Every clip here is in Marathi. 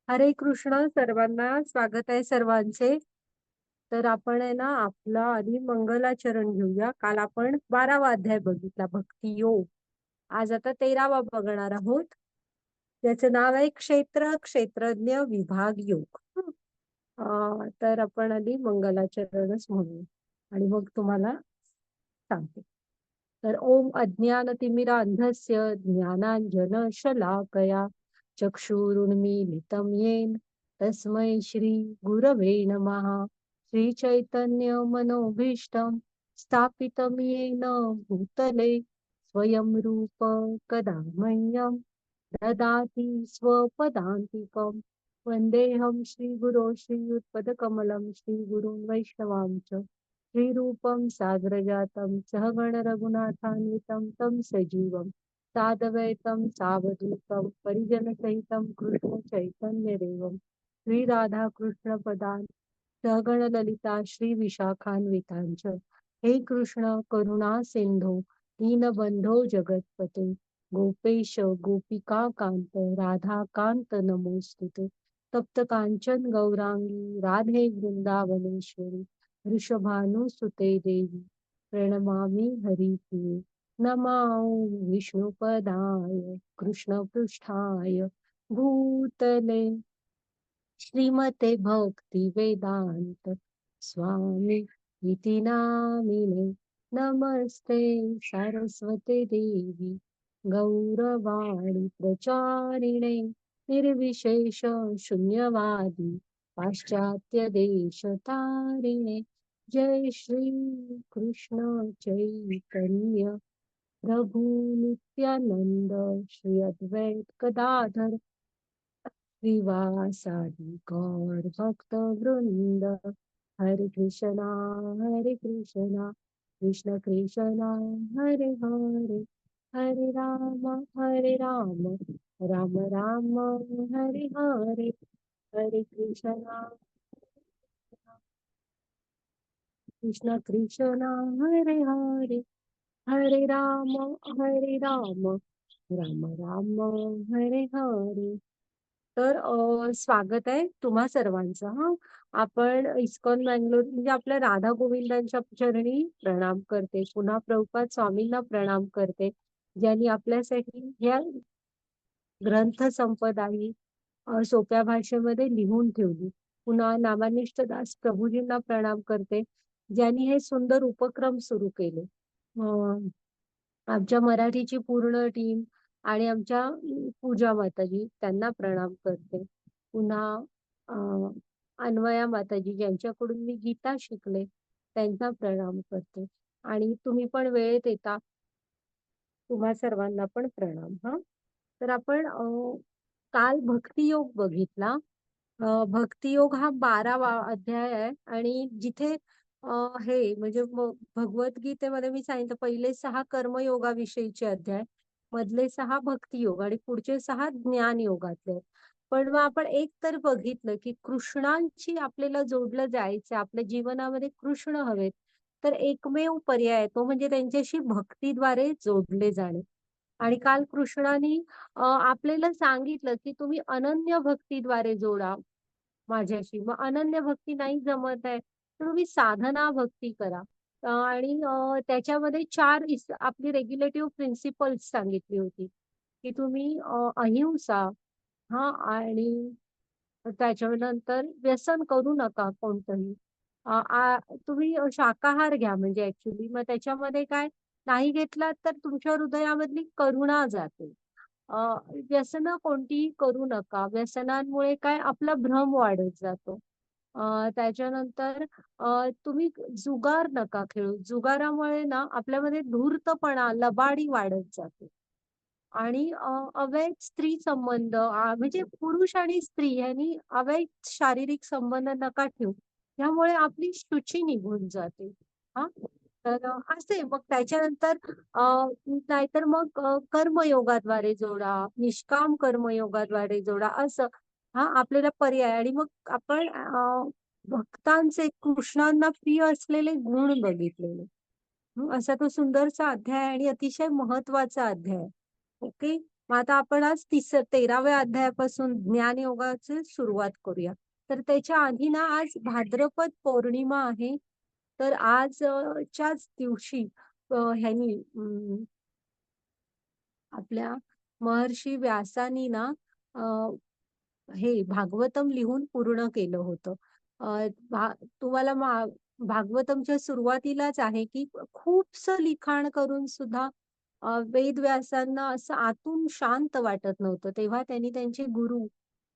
हरे कृष्ण सर्वांना स्वागत आहे सर्वांचे. तर आपण आहे ना आपला आधी मंगलाचरण घेऊया. काल आपण 12वा अध्याय बघितला भक्ती योग. आज आता 13वा बघणार आहोत. त्याचं नाव आहे क्षेत्र क्षेत्रज्ञ विभाग योग. तर आपण आधी मंगलाचरणच म्हणू आणि मग तुम्हाला सांगते. तर ओम अज्ञानतिमिरान्धस्य ज्ञानांजन शलाकया चक्षुरुन्मीलितं येन तस्मै श्री गुरवे नमः. श्री चैतन्य मनोभीष्टं स्थापितं येन भूतले स्वयं रूप कदा मह्यं ददाति स्वपदान्तिकं. वन्देऽहं श्रीगुरो श्रीयुत्पदकमलं श्रीगुरुं वैष्णवां च. श्रीरूपं साग्रजातं सहगण रघुनाथान्वितं तं सजीवं साद्वैतं सावधूतं परिजनसहितं कृष्ण चैतन्यदेवं श्री राधा कृष्ण पदान् सहगण ललिता श्री विशाखान्वितांच. हे कृष्ण करुणा सिंधो दीनबंधो जगतपते गोपेश गोपिका कांत राधा कांत नमोस्तुते. तप्त कांचन गौरांगी राधे वृंदावनेश्वरी वृषभानुसुते देवी प्रणमामि हरिप्रिये. नमो विष्णुपदाय कृष्णपृष्ठाय भूतले श्रीमते भक्ति वेदांत स्वामी इति नामिने. नमस्ते सरस्वते देवी गौरवाणी प्रचारिणे निर्विशेष शून्यवादी पाश्चात्य देश तारिणे. जय श्री कृष्ण चैतन्य प्रभु नित्यानंद श्री अद्वैत गदाधर श्रीवासादि गौर भक्त वृंद. हरे कृष्णा कृष्ण कृष्णा हरे हरे. हरे राम राम राम हरे हरे. हरे कृष्णा कृष्ण कृष्णा हरे हरे. हरे राम राम राम हरे हरे. तर स्वागत आहे तुम्हा सर्वांचं. आपण इस्कॉन बँगलोर म्हणजे आपल्या राधा गोविंदांच्या चरणी प्रणाम करते. पुन्हा प्रभुपाद स्वामींना प्रणाम करते, ज्यांनी आपल्यासाठी ह्या ग्रंथ संपदा ही सोप्या भाषेमध्ये लिहून ठेवली. पुन्हा नामानिष्ठ दास प्रभूजींना प्रणाम करते, ज्यांनी हे सुंदर उपक्रम सुरू केले. आमच्या मराठीची पूर्ण टीम आणि आमच्या पूजा माताजी त्यांना प्रणाम करते. पुन्हा अन्वया माताजी ज्यांच्याकडून मी गीता शिकले त्यांना प्रणाम करते. आणि तुम्ही पण वेळेत येता, तुम्हा सर्वांना पण प्रणाम. तर आपण काल भक्तियोग बघितला. भक्तियोग हा 12वा अध्याय आहे आणि जिथे हे म्हणजे भगवद्गीतेमध्ये मी सांगितलं पहिले 6 कर्मयोगाविषयीचे अध्याय, मधले 6 भक्तियोग आणि पुढचे 6 ज्ञान योगातले. पण मग आपण एक तर बघितलं की कृष्णांची आपल्याला जोडलं जायचं, आपल्या जीवनामध्ये कृष्ण हवेत, तर एकमेव पर्याय तो म्हणजे त्यांच्याशी भक्तीद्वारे जोडले जाणे. आणि काल कृष्णाने आपल्याला सांगितलं की तुम्ही अनन्य भक्तीद्वारे जोडा माझ्याशी. मग अनन्य भक्ती नाही जमत आहे तर तुम्ही साधना भक्ती करा. आणि त्याच्यामध्ये 4 आपली रेग्युलेटिव्ह प्रिन्सिपल्स सांगितली होती की तुम्ही अहिंसा आणि त्याच्यानंतर व्यसन करू नका कोणतंही. तुम्ही शाकाहार घ्या म्हणजे ऍक्च्युली मग त्याच्यामध्ये काय नाही घेतलात तर तुमच्या हृदयामधली करुणा जाते. अ, व्यसनं कोणतीही करू नका. व्यसनांमुळे काय आपला भ्रम वाढत जातो. त्याच्यानंतर तुम्ही जुगार नका खेळू. जुगारामुळे ना आपल्यामध्ये धूर्तपणा, लबाडी वाढत जाते. आणि अवैध स्त्री संबंध म्हणजे पुरुष आणि स्त्री यांनी अवैध शारीरिक संबंध नका ठेवू. त्यामुळे आपली शुची निघून जाते. हा तर असे मग त्याच्यानंतर नाहीतर मग कर्मयोगाद्वारे जोडा, निष्काम कर्मयोगाद्वारे जोडा असं आपल्याला पर्याय. आणि मग आपण भक्तांचे कृष्णांना प्रिय असलेले गुण बघितलेले. असा तो सुंदरसा अध्याय आणि अतिशय महत्वाचा अध्याय. ओके. मग आता आपण आज 13व्या अध्यायापासून ज्ञानयोगाची सुरुवात करूया. तर त्याच्या आधी ना आज भाद्रपद पौर्णिमा आहे. तर आज च्याच दिवशी ह्यानी आपल्या महर्षी व्यासानी ना हे भागवतम लिहून पूर्ण केलं होतं. अ, भा तुम्हाला भागवतमच्या सुरुवातीलाच आहे, की खूपसं लिखाण करून सुद्धा वेदव्यासांना असं आतून शांत वाटत नव्हतं. तेव्हा त्यांनी त्यांचे गुरु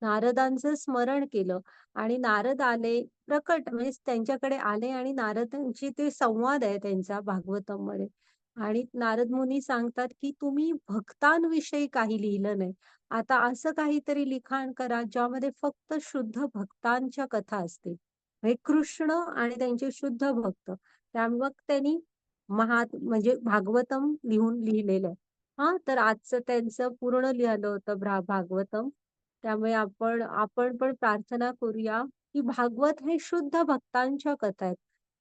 नारदांचं स्मरण केलं आणि नारद आले, प्रकट म्हणजे त्यांच्याकडे आले आणि नारदांची ते संवाद आहे त्यांचा भागवतममध्ये. आणि नारद मुनी सांगतात, की तुम्ही भक्तांविषयी काही लिहिलं नाही. आता असं काहीतरी लिखाण करा, ज्यामध्ये फक्त शुद्ध भक्तांच्या कथा असतील. म्हणजे कृष्ण आणि त्यांचे शुद्ध भक्त. मग त्यांनी म्हणजे भागवतम लिहिलेलं आहे. हां, तर आजचं त्यांचं पूर्ण लिहिलं होतं भागवतम. त्यामुळे आपण आपण पण प्रार्थना करूया, की भागवत हे शुद्ध भक्तांच्या कथा आहेत.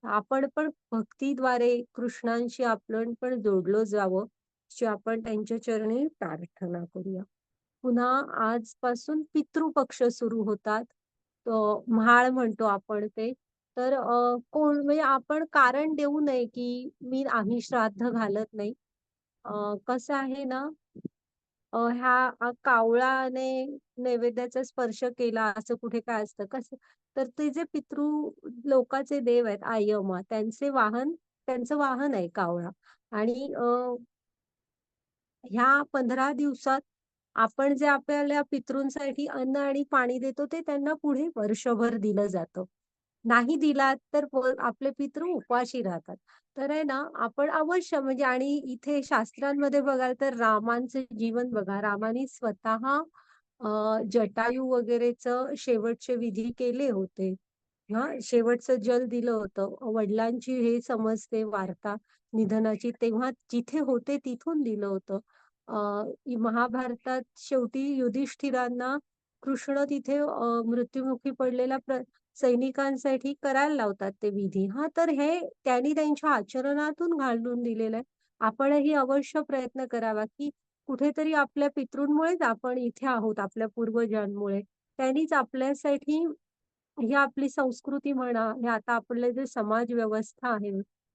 आपण पण भक्तीद्वारे कृष्णांशी आपण पण जोडलो जावं, अशी आपण त्यांच्या चरणी प्रार्थना करूया. पुन्हा आजपासून पितृपक्ष सुरू होतात. म्हाळ म्हणतो आपण ते. तर कोण म्हणजे आपण कारण देऊ नये, की आम्ही श्राद्ध घालत नाही. कसं आहे ना, ह्या कावळाने नैवेद्याचा स्पर्श केला असं कुठे काय असतं कसं? तर ते जे लोकाचे देव आहेत आयमा त्यांचं वाहन आहे कावळा आणि ह्या 15 दिवसात आपण जे आपल्या पितृंसाठी अन्न आणि पाणी देतो ते त्यांना पुढे वर्षभर दिलं जातं. नाही दिलात तर आपले पितृ उपाशी राहतात. तर आहे ना, आपण अवश्य म्हणजे आणि इथे शास्त्रांमध्ये बघाल तर रामांचं जीवन बघा. रामानी स्वतः जटायू वगैरेचं शेवटचे विधी केले होते. हां, शेवटचं जल दिलं होतं. वडिलांची हे समजते वार्ता निधनाची तेव्हा जिथे होते तिथून दिलं होतं. महाभारतात शेवटी युधिष्ठिरांना कृष्ण तिथे मृत्युमुखी पडलेल्या सैनिकांसाठी करायला लावतात ते विधी. हां, तर हे त्यांनी त्यांच्या आचरणातून घालून दिलेलं आहे. आपणही अवश्य प्रयत्न करावा, की कुठेतरी आपल्या पितृंमुळेच आपण इथे आहोत, आपल्या पूर्वजांमुळे. त्यांनीच आपल्यासाठी ही आपली संस्कृती म्हणा, हे आता आपलं जे समाज व्यवस्था आहे,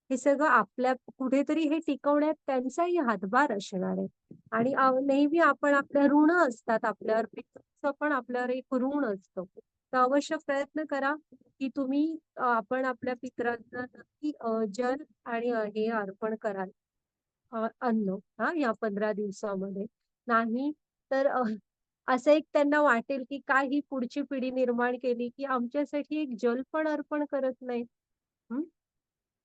हे सगळं आपल्या कुठेतरी हे टिकवण्यात त्यांचाही हातभार असणार आहे. आणि नेहमी आपण आपल्या ऋण असतात आपल्यावर, पितृचं पण आपल्यावर एक ऋण असतं. तर अवश्य प्रयत्न करा, की तुम्ही आपण आपल्या पितरांना नक्की जल आणि हे अर्पण कराल. अन्न या 15 दिवसामध्ये. नाही तर असं एक त्यांना वाटेल, की काय ही पुढची पिढी निर्माण केली, की आमच्यासाठी एक जल पण अर्पण करत नाही. हं.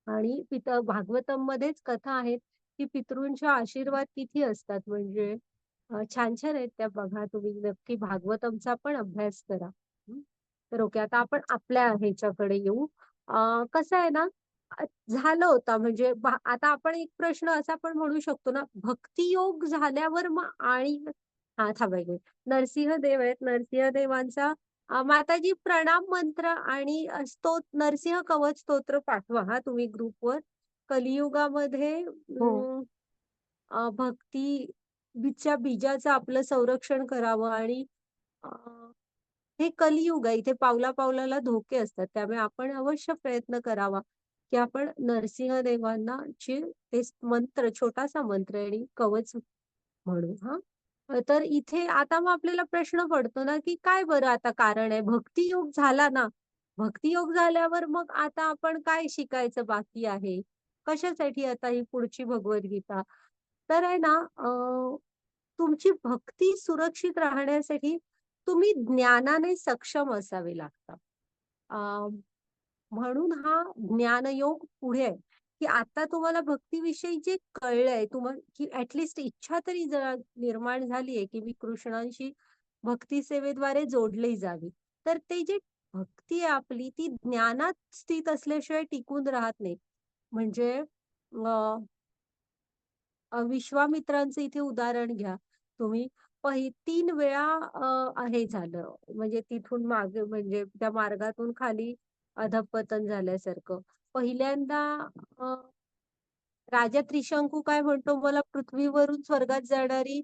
आणि भागवतममध्येच कथा आहेत, की पितृंचे आशीर्वाद किती असतात म्हणजे छान-छान आहेत त्या बघा तुम्ही नक्की भागवतमचा पण अभ्यास करा. हं. तर ओके आता आपण आपल्या ह्याच्याकडे येऊ. कसं आहे ना, झालं होता म्हणजे आता आपण एक प्रश्न असा पण म्हणू शकतो ना, भक्तियोग झाल्यावर मग आणि हां, थांबा 1 मिनिट. नरसिंहदेव आहेत. नरसिंहदेवांचा माताजी प्रणाम मंत्र आणि नरसिंह कवच स्तोत्र पाठवा हां, तुम्ही ग्रुपवर. कलियुगामध्ये हो. भक्तीच्या बीजाचं आपलं संरक्षण करावं आणि अ, हे कलियुग आहे. इथे पावला-पावलाला धोके असतात. त्यामुळे आपण अवश्य प्रयत्न करावा, की आपण नरसिंहदेवांना ते मंत्र छोटासा मंत्र आणि कवच म्हणू हां. तर इथे आता मग आपल्याला प्रश्न पडतो ना, की काय बरं आता कारण आहे? भक्तियोग झाला ना, भक्तियोग झाल्यावर मग आता आपण काय शिकायचं बाकी आहे? कशासाठी आता ही पुढची भगवद्गीता? तर आहे ना, तुमची भक्ती सुरक्षित राहण्यासाठी तुम्ही ज्ञानाने सक्षम असावे लागता. अ, म्हणून हा ज्ञानयोग पुढे आहे, की आता तुम्हाला भक्तीविषयी जे कळलंय की इच्छा तरी जरा निर्माण झालीये, की मी कृष्णांशी भक्ती सेवेद्वारे जोडली जावी. तर ते जे भक्ती आहे आपली ती ज्ञानात स्थित असल्याशिवाय टिकून राहत नाही. म्हणजे विश्वामित्रांचं इथे उदाहरण घ्या तुम्ही. 3 वेळा हे झालं म्हणजे तिथून मागे म्हणजे त्या मार्गातून खाली अधःपतन झाल्यासारखं. पहिल्यांदा अ, राजा त्रिशंकू काय म्हणतो, मला पृथ्वीवरून स्वर्गात जाणारी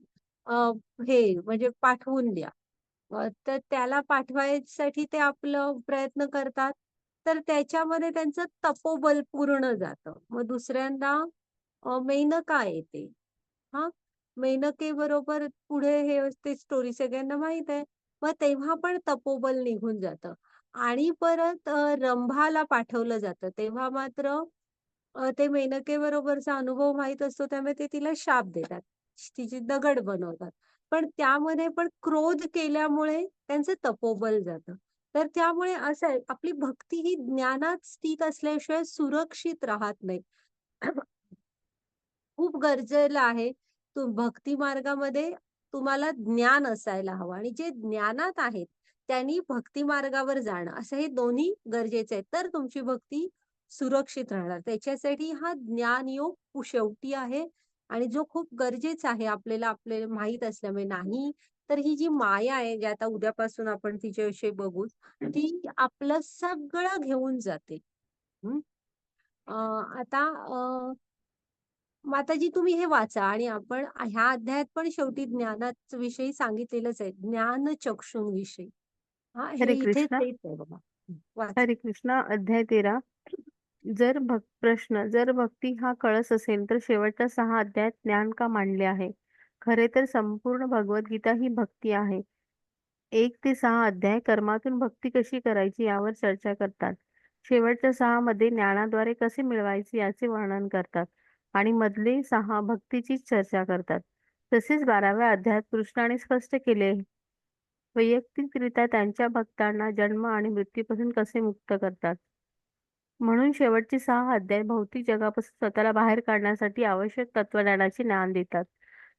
हे म्हणजे पाठवून द्या. तर त्याला पाठवायसाठी ते आपलं प्रयत्न करतात. तर त्याच्यामध्ये त्यांचं तपोबल पूर्ण जातं. मग दुसऱ्यांदा मेनका येते. हां, मेनकेबरोबर पुढे हे ते स्टोरी सगळ्यांना माहीत आहे. मग तेव्हा पण तपोबल निघून जातं आणि परत रंभाला पाठवलं जातं. तेव्हा मात्र ते मेनकेबरोबरचा अनुभव माहीत असतो त्यामुळे ते तिला शाप देतात. तिची दगड बनवतात. पण त्यामध्ये पण क्रोध केल्यामुळे त्यांचं तपोबल जातं. तर त्यामुळे असं आहे, आपली भक्ती ही ज्ञानात स्थित असल्याशिवाय सुरक्षित राहत नाही. खूप गरजेला आहे. भक्ती मार्गामध्ये तुम्हाला ज्ञान असायला हवं आणि जे ज्ञानात आहेत, त्यांनी भक्ती मार्गावर जाणं, असं हे दोन्ही गरजेचे आहेत. तर तुमची भक्ती सुरक्षित राहणार. त्याच्यासाठी हा ज्ञानयोग शेवटी आहे आणि जो खूप गरजेचा आहे आपल्याला माहीत असल्यामुळे. नाही तर ही जी माया आहे, जी आता उद्यापासून आपण तिच्याविषयी बघू, ती आपलं सगळं घेऊन जाते. हं. अ, आता माताजी तुम्ही हे वाचा आणि आपण ह्या अध्यायात पण शेवटी ज्ञानाच विषयी सांगितलेलंच आहे. ज्ञानचक्षुंविषयी. हां, हे हरे इथेच कृष्ण. तेच आहे बघा. वाचा. हरे कृष्ण. अध्याय 13. जर भक्ती हा कळस असेल तर शेवटच्या 6 अध्यायात ज्ञान का मांडले आहे? खरे तर संपूर्ण भगवद्गीता ही भक्ती आहे. 1 ते 6 अध्याय कर्मातून भक्ती कशी करायची यावर चर्चा करतात. शेवटच्या 6 मध्ये ज्ञानाद्वारे कसे मिळवायचे याचे वर्णन करतात आणि मधले 6 भक्तीचीच चर्चा करतात. तसेच 12व्या अध्यायात कृष्णाने स्पष्ट केले वैयक्तिकरित्या त्यांच्या भक्तांना जन्म आणि मृत्यूपासून कसे मुक्त करतात. म्हणून शेवटचे 6 अध्याय भौतिक जगापासून स्वतःला बाहेर काढण्यासाठी आवश्यक तत्वज्ञानाचे ज्ञान देतात.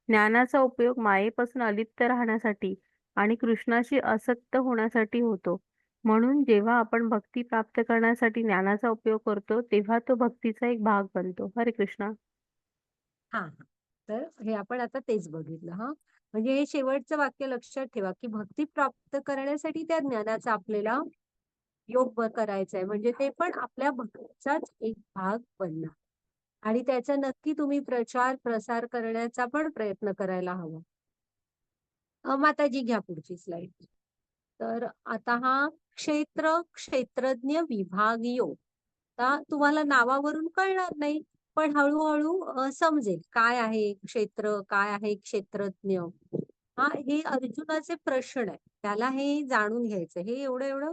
ज्ञानाचा उपयोग मायेपासून अलिप्त राहण्यासाठी आणि कृष्णाशी आसक्त होण्यासाठी होतो. म्हणून जेव्हा आपण भक्ती प्राप्त करण्यासाठी ज्ञानाचा उपयोग करतो, तेव्हा तो भक्तीचा एक भाग बनतो. हरे कृष्णा. हां, हां. तर हे आपण आता तेच बघितलं हां. म्हणजे हे शेवटचं वाक्य लक्षात ठेवा, की भक्ती प्राप्त करण्यासाठी त्या ज्ञानाचा आपल्याला करायचा आहे. म्हणजे ते पण आपल्या भक्तीचाच एक भाग बनणार आणि त्याचा नक्की तुम्ही प्रचार, प्रसार करण्याचा पण प्रयत्न करायला हवा. माताजी घ्या पुढची स्लाईड. तर आता हा क्षेत्रज्ञ विभाग योग. आता तुम्हाला नावावरून कळणार नाही, पण हळूहळू समजेल काय आहे क्षेत्र, काय आहे क्षेत्रज्ञ. हा हे अर्जुनाचे प्रश्न आहे. त्याला हे जाणून घ्यायचं. हे एवढं एवढं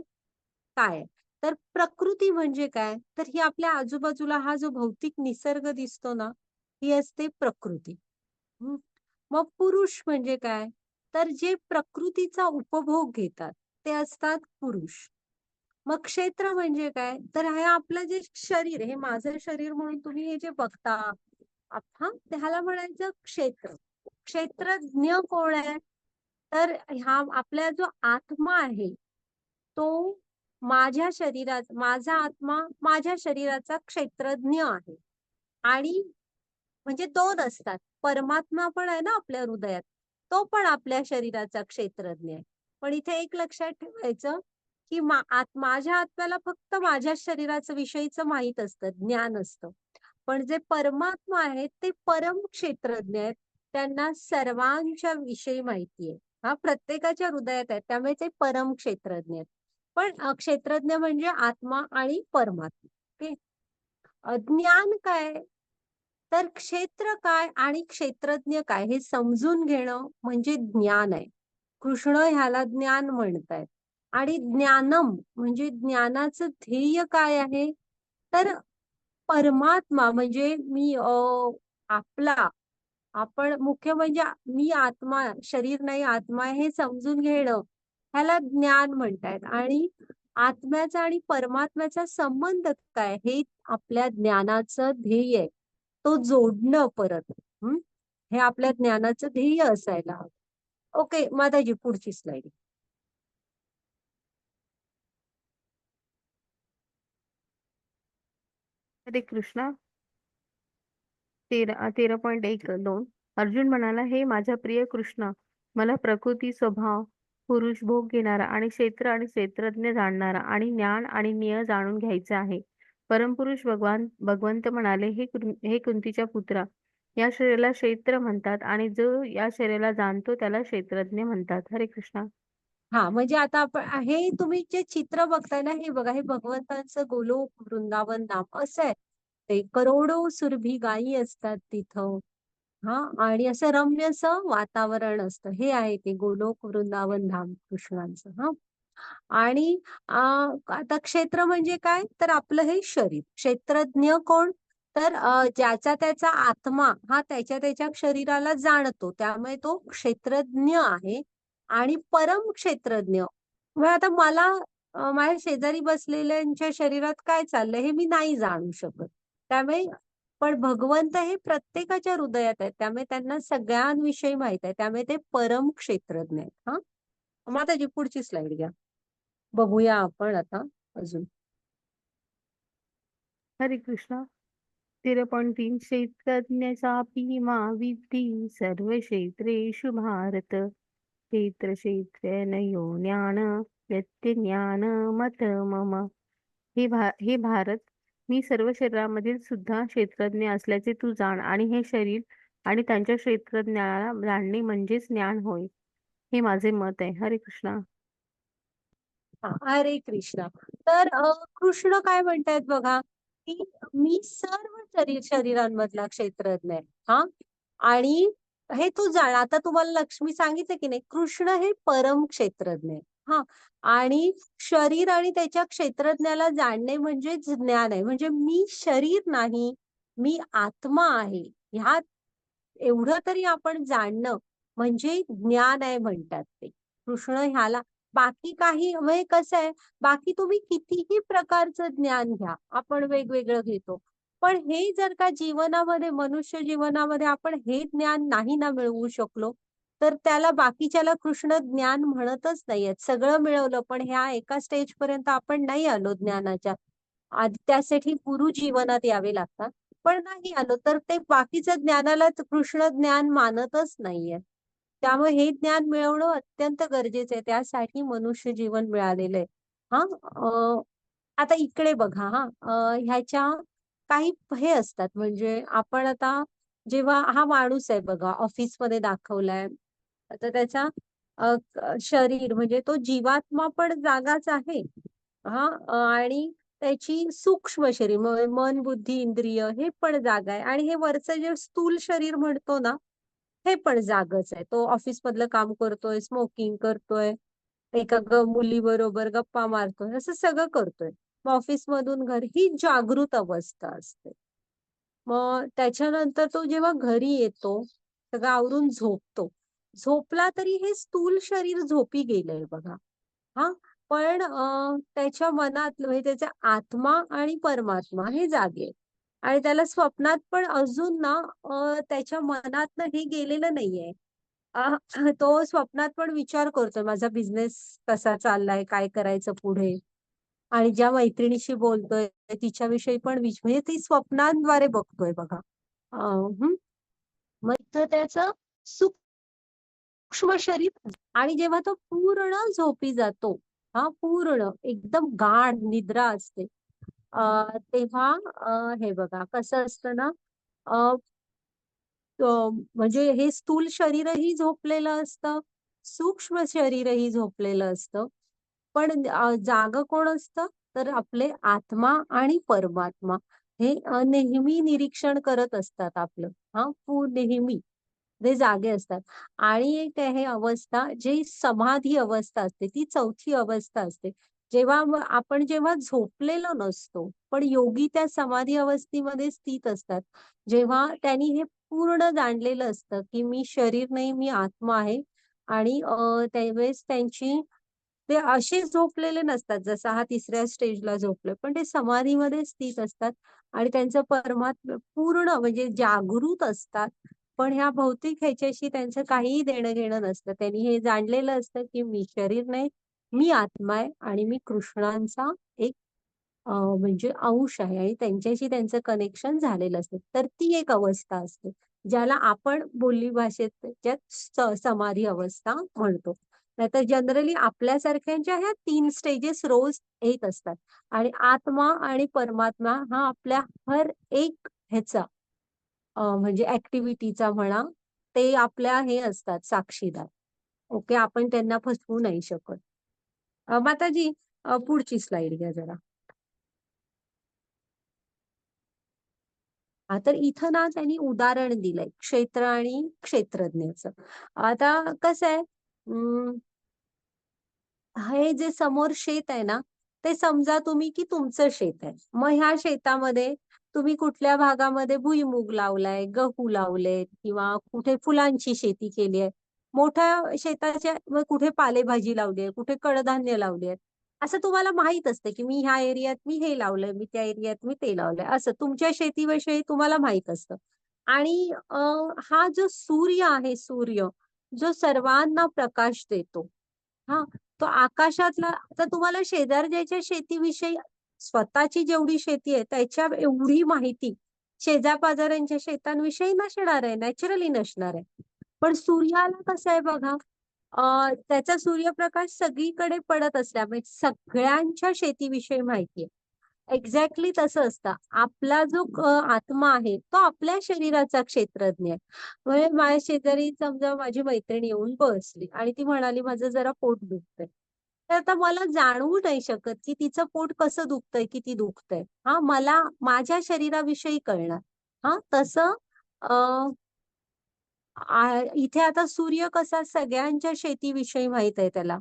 काय आहे? तर प्रकृती म्हणजे काय? तर ही आपल्या आजूबाजूला हा जो भौतिक निसर्ग दिसतो ना, ही असते प्रकृती. हं. मग पुरुष म्हणजे काय? तर जे प्रकृतीचा उपभोग घेतात, ते असतात पुरुष. मग क्षेत्र म्हणजे काय? तर हे आपलं जे शरीर, हे माझं शरीर म्हणून तुम्ही हे जे बघता, हां, त्याला म्हणायचं क्षेत्र. क्षेत्रज्ञ कोण आहे? तर हा आपला जो आत्मा आहे, तो माझा आत्मा माझ्या शरीराचा क्षेत्रज्ञ आहे. आणि म्हणजे 2 असतात. परमात्मा पण आहे ना आपल्या हृदयात. तो पण आपल्या शरीराचा क्षेत्रज्ञ आहे. पण इथे एक लक्षात ठेवायचं, की माझ्या आत्म्याला फक्त माझ्या शरीराचं विषयीचं माहीत असतं, ज्ञान असतं. पण जे परमात्मा आहेत ते परम क्षेत्रज्ञ आहेत. त्यांना सर्वांच्या विषयी माहिती आहे. हां, प्रत्येकाच्या हृदयात आहे. त्यामुळे ते परम क्षेत्रज्ञ आहेत. पण क्षेत्रज्ञ म्हणजे आत्मा आणि परमात्मा. ओके. ज्ञान काय? तर क्षेत्र काय आणि क्षेत्रज्ञ काय हे समजून घेणं म्हणजे ज्ञान आहे. कृष्ण ह्याला ज्ञान म्हणतायत. आणि ज्ञानम म्हणजे ज्ञानाचं ध्येय काय आहे? तर परमात्मा म्हणजे आपला आपण मुख्य म्हणजे मी आत्मा, शरीर नाही आत्मा आहे हे समजून घेणं, ह्याला ज्ञान म्हणतायत. आणि आत्म्याचा आणि परमात्म्याचा संबंध काय हे आपल्या ज्ञानाचं ध्येय आहे. तो जोडणं परत. हं. हे आपल्या ज्ञानाचं ध्येय असायला हवं. ओके, माताजी पुढची स्लाईड. हरे कृष्णा. 13.1-2. अर्जुन म्हणाला, हे माझ्या प्रिय कृष्णा, मला प्रकृती, स्वभाव, पुरुष, भोग घेणारा आणि क्षेत्र आणि क्षेत्रज्ञ जाणणारा आणि ज्ञान आणि निय जाणून घ्यायचे आहे. परमपुरुष भगवंत म्हणाले, हे कुंतीच्या पुत्रा, या शरीराला क्षेत्र म्हणतात आणि जो या शरीराला जाणतो त्याला क्षेत्रज्ञ म्हणतात. हरे कृष्ण. हा, म्हणजे आता आपण हे तुम्ही जे चित्र बघताय ना, हे बघा, हे भगवंतांचं गोलोक वृंदावन धाम असं आहे. ते करोडो सुरभी गायी असतात तिथं. हा, आणि असं रम्य असं वातावरण असतं. हे आहे ते गोलोक वृंदावन धाम कृष्णांचं. हा, आणि आता क्षेत्र म्हणजे काय, तर आपलं हे शरीर. क्षेत्रज्ञ कोण, तर ज्याचा त्याचा आत्मा हा त्याच्या त्याच्या शरीराला जाणतो, त्यामुळे तो क्षेत्रज्ञ आहे. आणि परम क्षेत्रज्ञ म्हणजे आता मला माझ्या शेजारी बसलेल्यांच्या शरीरात काय चाललंय हे मी नाही जाणू शकत. त्यामुळे पण भगवंत हे प्रत्येकाच्या हृदयात आहेत, त्यामुळे त्यांना सगळ्यांविषयी माहित आहे, त्यामुळे ते परम क्षेत्रज्ञ आहेत. हा, माताजी पुढची स्लाइड घ्या, बघूया आपण आता अजून. हरे कृष्ण. 13.3 क्षेत्रज्ञ चापि मा विद्धि सर्व क्षेत्रेषु भारत. क्षेत्र क्षेत्रज्ञयो ज्ञान व्यत्यज्ञान मत मम. हे भारत, मी सर्व शरीरामधील सुद्धा क्षेत्रज्ञ असल्याचे तू जाण, आणि हे शरीर आणि त्यांच्या क्षेत्रज्ञाला जाणणे म्हणजेच ज्ञान होय. हे माझे मत आहे. हरे कृष्णा. हा, हरे कृष्ण. तर कृष्ण काय म्हणतायत बघा, की मी सर्व शरीरांमधला क्षेत्रज्ञ आहे. हा, आणि हे तू जाण. आता तुम्हाला लक्ष्मी सांगितलं की नाही, कृष्ण हे परम क्षेत्रज्ञ आहे. हा, आणि शरीर आणि त्याच्या क्षेत्रज्ञाला जाणणे म्हणजे ज्ञान आहे. म्हणजे मी शरीर नाही, मी आत्मा आहे. ह्या एवढं तरी आपण जाणणं म्हणजे ज्ञान आहे म्हणतात ते. कृष्ण ह्याला बाकी काही म्हणजे कसं आहे, बाकी तुम्ही कितीही प्रकारचं ज्ञान घ्या, आपण वेगवेगळं घेतो. पण हे जर का जीवनामध्ये, मनुष्य जीवनामध्ये आपण हे ज्ञान नाही ना मिळवू शकलो, तर त्याला बाकीच्याला कृष्ण ज्ञान म्हणतच नाहीयेत. सगळं मिळवलं पण ह्या एका स्टेज पर्यंत आपण नाही आलो ज्ञानाच्या. आधी त्यासाठी गुरु जीवनात यावे लागतात. पण नाही आलो तर ते बाकीचं ज्ञानाला कृष्ण ज्ञान मानतच नाहीये. त्यामुळे हे ज्ञान मिळवणं अत्यंत गरजेचं आहे. त्यासाठी मनुष्य जीवन मिळालेलं आहे. हा, आता इकडे बघा. हा, ह्याच्या काही हे असतात, म्हणजे आपण आता जेव्हा हा माणूस आहे बघा, ऑफिसमध्ये दाखवलाय, तर त्याचा शरीर म्हणजे तो जीवात्मा पण जागाच आहे. हा, आणि त्याची सूक्ष्म शरीर मन बुद्धी इंद्रिय हे पण जागा आहे, आणि हे वरचं जे स्थूल शरीर म्हणतो ना, हे पण जागच आहे. तो ऑफिस मधलं काम करतोय, स्मोकिंग करतोय, एका मुलीबरोबर गप्पा मारतोय, असं सगळं करतोय. मग ऑफिस मधून घरी ही जागृत अवस्था असते. मग त्याच्यानंतर तो जेव्हा घरी येतो, सगळं आवरून झोपतो. झोपला तरी हे स्थूल शरीर झोपी गेलंय बघा. हा, पण त्याच्या मनात म्हणजे त्याचा आत्मा आणि परमात्मा हे जागे. आणि त्याला स्वप्नात पण अजून ना त्याच्या मनातनं हे गेलेलं नाहीये. अ, तो स्वप्नात पण विचार करतोय, माझा बिझनेस कसा चाललाय, काय करायचं पुढे. आणि ज्या मैत्रिणीशी बोलतोय तिच्याविषयी पण म्हणजे ती स्वप्नांद्वारे बघतोय बघा. मग इथं त्याचं सूक्ष्म शरीर, आणि जेव्हा तो पूर्ण झोपी जातो, हा, पूर्ण एकदम गाढ निद्रा असते, तेव्हा हे बघा कसं असतं ना, म्हणजे हे स्थूल शरीरही झोपलेलं असतं, सूक्ष्म शरीरही झोपलेलं असतं. पण जागं कोण असतं, तर आपले आत्मा आणि परमात्मा हे नेहमी निरीक्षण करत असतात आपलं. हा, नेहमी ते जागे असतात. आणि एक आहे अवस्था, जी समाधी अवस्था असते, ती चौथी अवस्था असते. जेव्हा आपण जेव्हा झोपलेलो नसतो, पण योगी त्या समाधी अवस्थेमध्ये स्थित असतात. जेव्हा त्यांनी हे पूर्ण जाणलेलं असतं, की मी शरीर नाही, मी आत्मा आहे. आणि त्यावेळेस त्यांची ते असे झोपलेले नसतात, जसं हा तिसऱ्या स्टेजला झोपलोय, पण ते समाधीमध्ये स्थित असतात. आणि त्यांचं परमात्मा पूर्ण म्हणजे जागृत असतात. पण ह्या भौतिक ह्याच्याशी त्यांचं काहीही देणं घेणं नसतं. त्यांनी हे जाणलेलं असतं, की मी शरीर नाही, मी आत्मा आहे, आणि मी कृष्णांचा एक म्हणजे अंश आहे, आणि त्यांच्याशी त्यांचं कनेक्शन झालेलं असतं. तर ती एक अवस्था असते, ज्याला आपण बोली भाषेत त्याच्यात समाधी अवस्था म्हणतो. नाहीतर जनरली आपल्यासारख्यांच्या ह्या 3 स्टेजेस रोज येत असतात. आणि आत्मा आणि परमात्मा हा आपल्या हर एक ह्याचा म्हणजे ऍक्टिव्हिटीचा म्हणा, ते आपल्या हे असतात साक्षीदार. ओके, आपण त्यांना फसवू नाही शकत. माताजी, पुढची स्लाइड घ्या जरा. हा, तर इथं ना त्यांनी उदाहरण दिलंय क्षेत्र आणि क्षेत्रज्ञाचं. आता कसं आहे, हे जे समोर शेत आहे ना, ते समजा तुम्ही की तुमचं शेत आहे. मग ह्या शेतामध्ये तुम्ही कुठल्या भागामध्ये भुईमूग लावलाय, गहू लावलेत किंवा कुठे फुलांची शेती केली आहे. मोठ्या शेताच्या मग कुठे पालेभाजी लावली आहे, कुठे कडधान्य लावली आहेत. असं तुम्हाला माहित असतं की मी ह्या एरियात मी हे लावलंय, मी त्या एरियात मी ते लावलंय. असं तुमच्या शेतीविषयी तुम्हाला माहित असतं. आणि हा जो सूर्य आहे, सूर्य जो सर्वांना प्रकाश देतो. हा, तो आकाशातला, तर तुम्हाला शेजारच्याच्या शेतीविषयी स्वतःची जेवढी शेती आहे त्याच्या एवढी माहिती शेजापाजाऱ्यांच्या शेतांविषयी नसणार आहे, नॅचरली नसणार आहे. पण सूर्याला कसं आहे बघा, त्याचा सूर्यप्रकाश सगळीकडे पडत असल्यामुळे सगळ्यांच्या शेतीविषयी माहिती आहे. एक्झॅक्टली तसं असतं. आपला जो आत्मा आहे तो आपल्या शरीराचा क्षेत्रज्ञ आहे. म्हणजे माझ्या शेजारी समजा माझी मैत्रीण येऊन बसली आणि ती म्हणाली माझं जरा पोट दुखतंय. तर आता मला जाणवू नाही शकत की तिचं पोट कसं दुखतंय, किती दुखतंय. हा, मला माझ्या शरीराविषयी कळणार. हा, तसं इथे आता सूर्य कसा सगळ्यांच्या शेतीविषयी माहित आहे त्याला,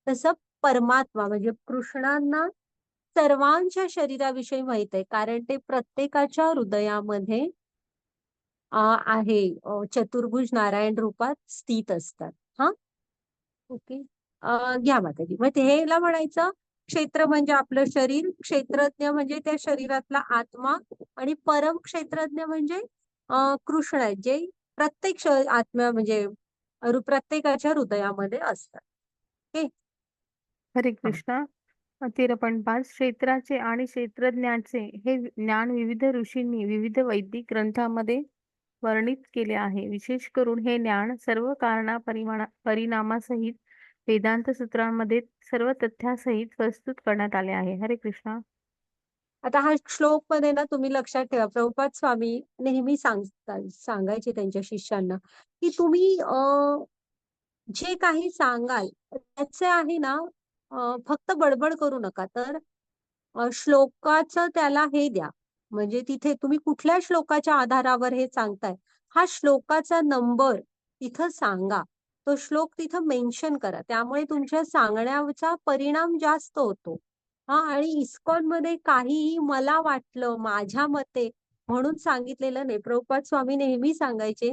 तसं परमात्मा म्हणजे कृष्णांना सर्वांच्या शरीराविषयी माहित आहे, कारण ते प्रत्येकाच्या हृदयामध्ये आहे, चतुर्भुज नारायण रूपात स्थित असतात. हा, ओके. घ्या माताजी. मग ह्याला म्हणायचं क्षेत्र म्हणजे आपलं शरीर, क्षेत्रज्ञ म्हणजे त्या शरीरातला आत्मा, आणि परम क्षेत्रज्ञ म्हणजे कृष्ण आहेत, जे प्रत्येक आत्मा म्हणजे प्रत्येकाच्या हृदयामध्ये असतात. ओके. हरे हा. कृष्णा. 13.5 क्षेत्राचे आणि क्षेत्रज्ञाचे हे ज्ञान विविध ऋषींनी विविध वैदिक ग्रंथांमध्ये वर्णित केले आहे. विशेष करून हे ज्ञान सर्व परिणामासहित वेदांत सूत्रांमध्ये सर्व तथ्यासहित प्रस्तुत करण्यात आले आहे. हरे कृष्णा. आता हा श्लोक मध्ये ना तुम्ही लक्षात ठेवा, प्रभुपाद स्वामी नेहमी सांगायचे त्यांच्या शिष्यांना की तुम्ही जे काही सांगाल त्याचे आहे ना, फक्त बडबड करू नका, तर श्लोकाचं त्याला हे द्या. म्हणजे तिथे तुम्ही कुठल्या श्लोकाच्या आधारावर हे सांगताय, हा श्लोकाचा नंबर तिथं सांगा. तो श्लोक तिथं मेन्शन करा, त्यामुळे तुमच्या सांगण्याचा परिणाम जास्त होतो. हा, आणि इस्कॉन मध्ये काहीही मला वाटलं, माझ्या मते म्हणून सांगितलेलं नाही. प्रभुपाद स्वामी नेहमी सांगायचे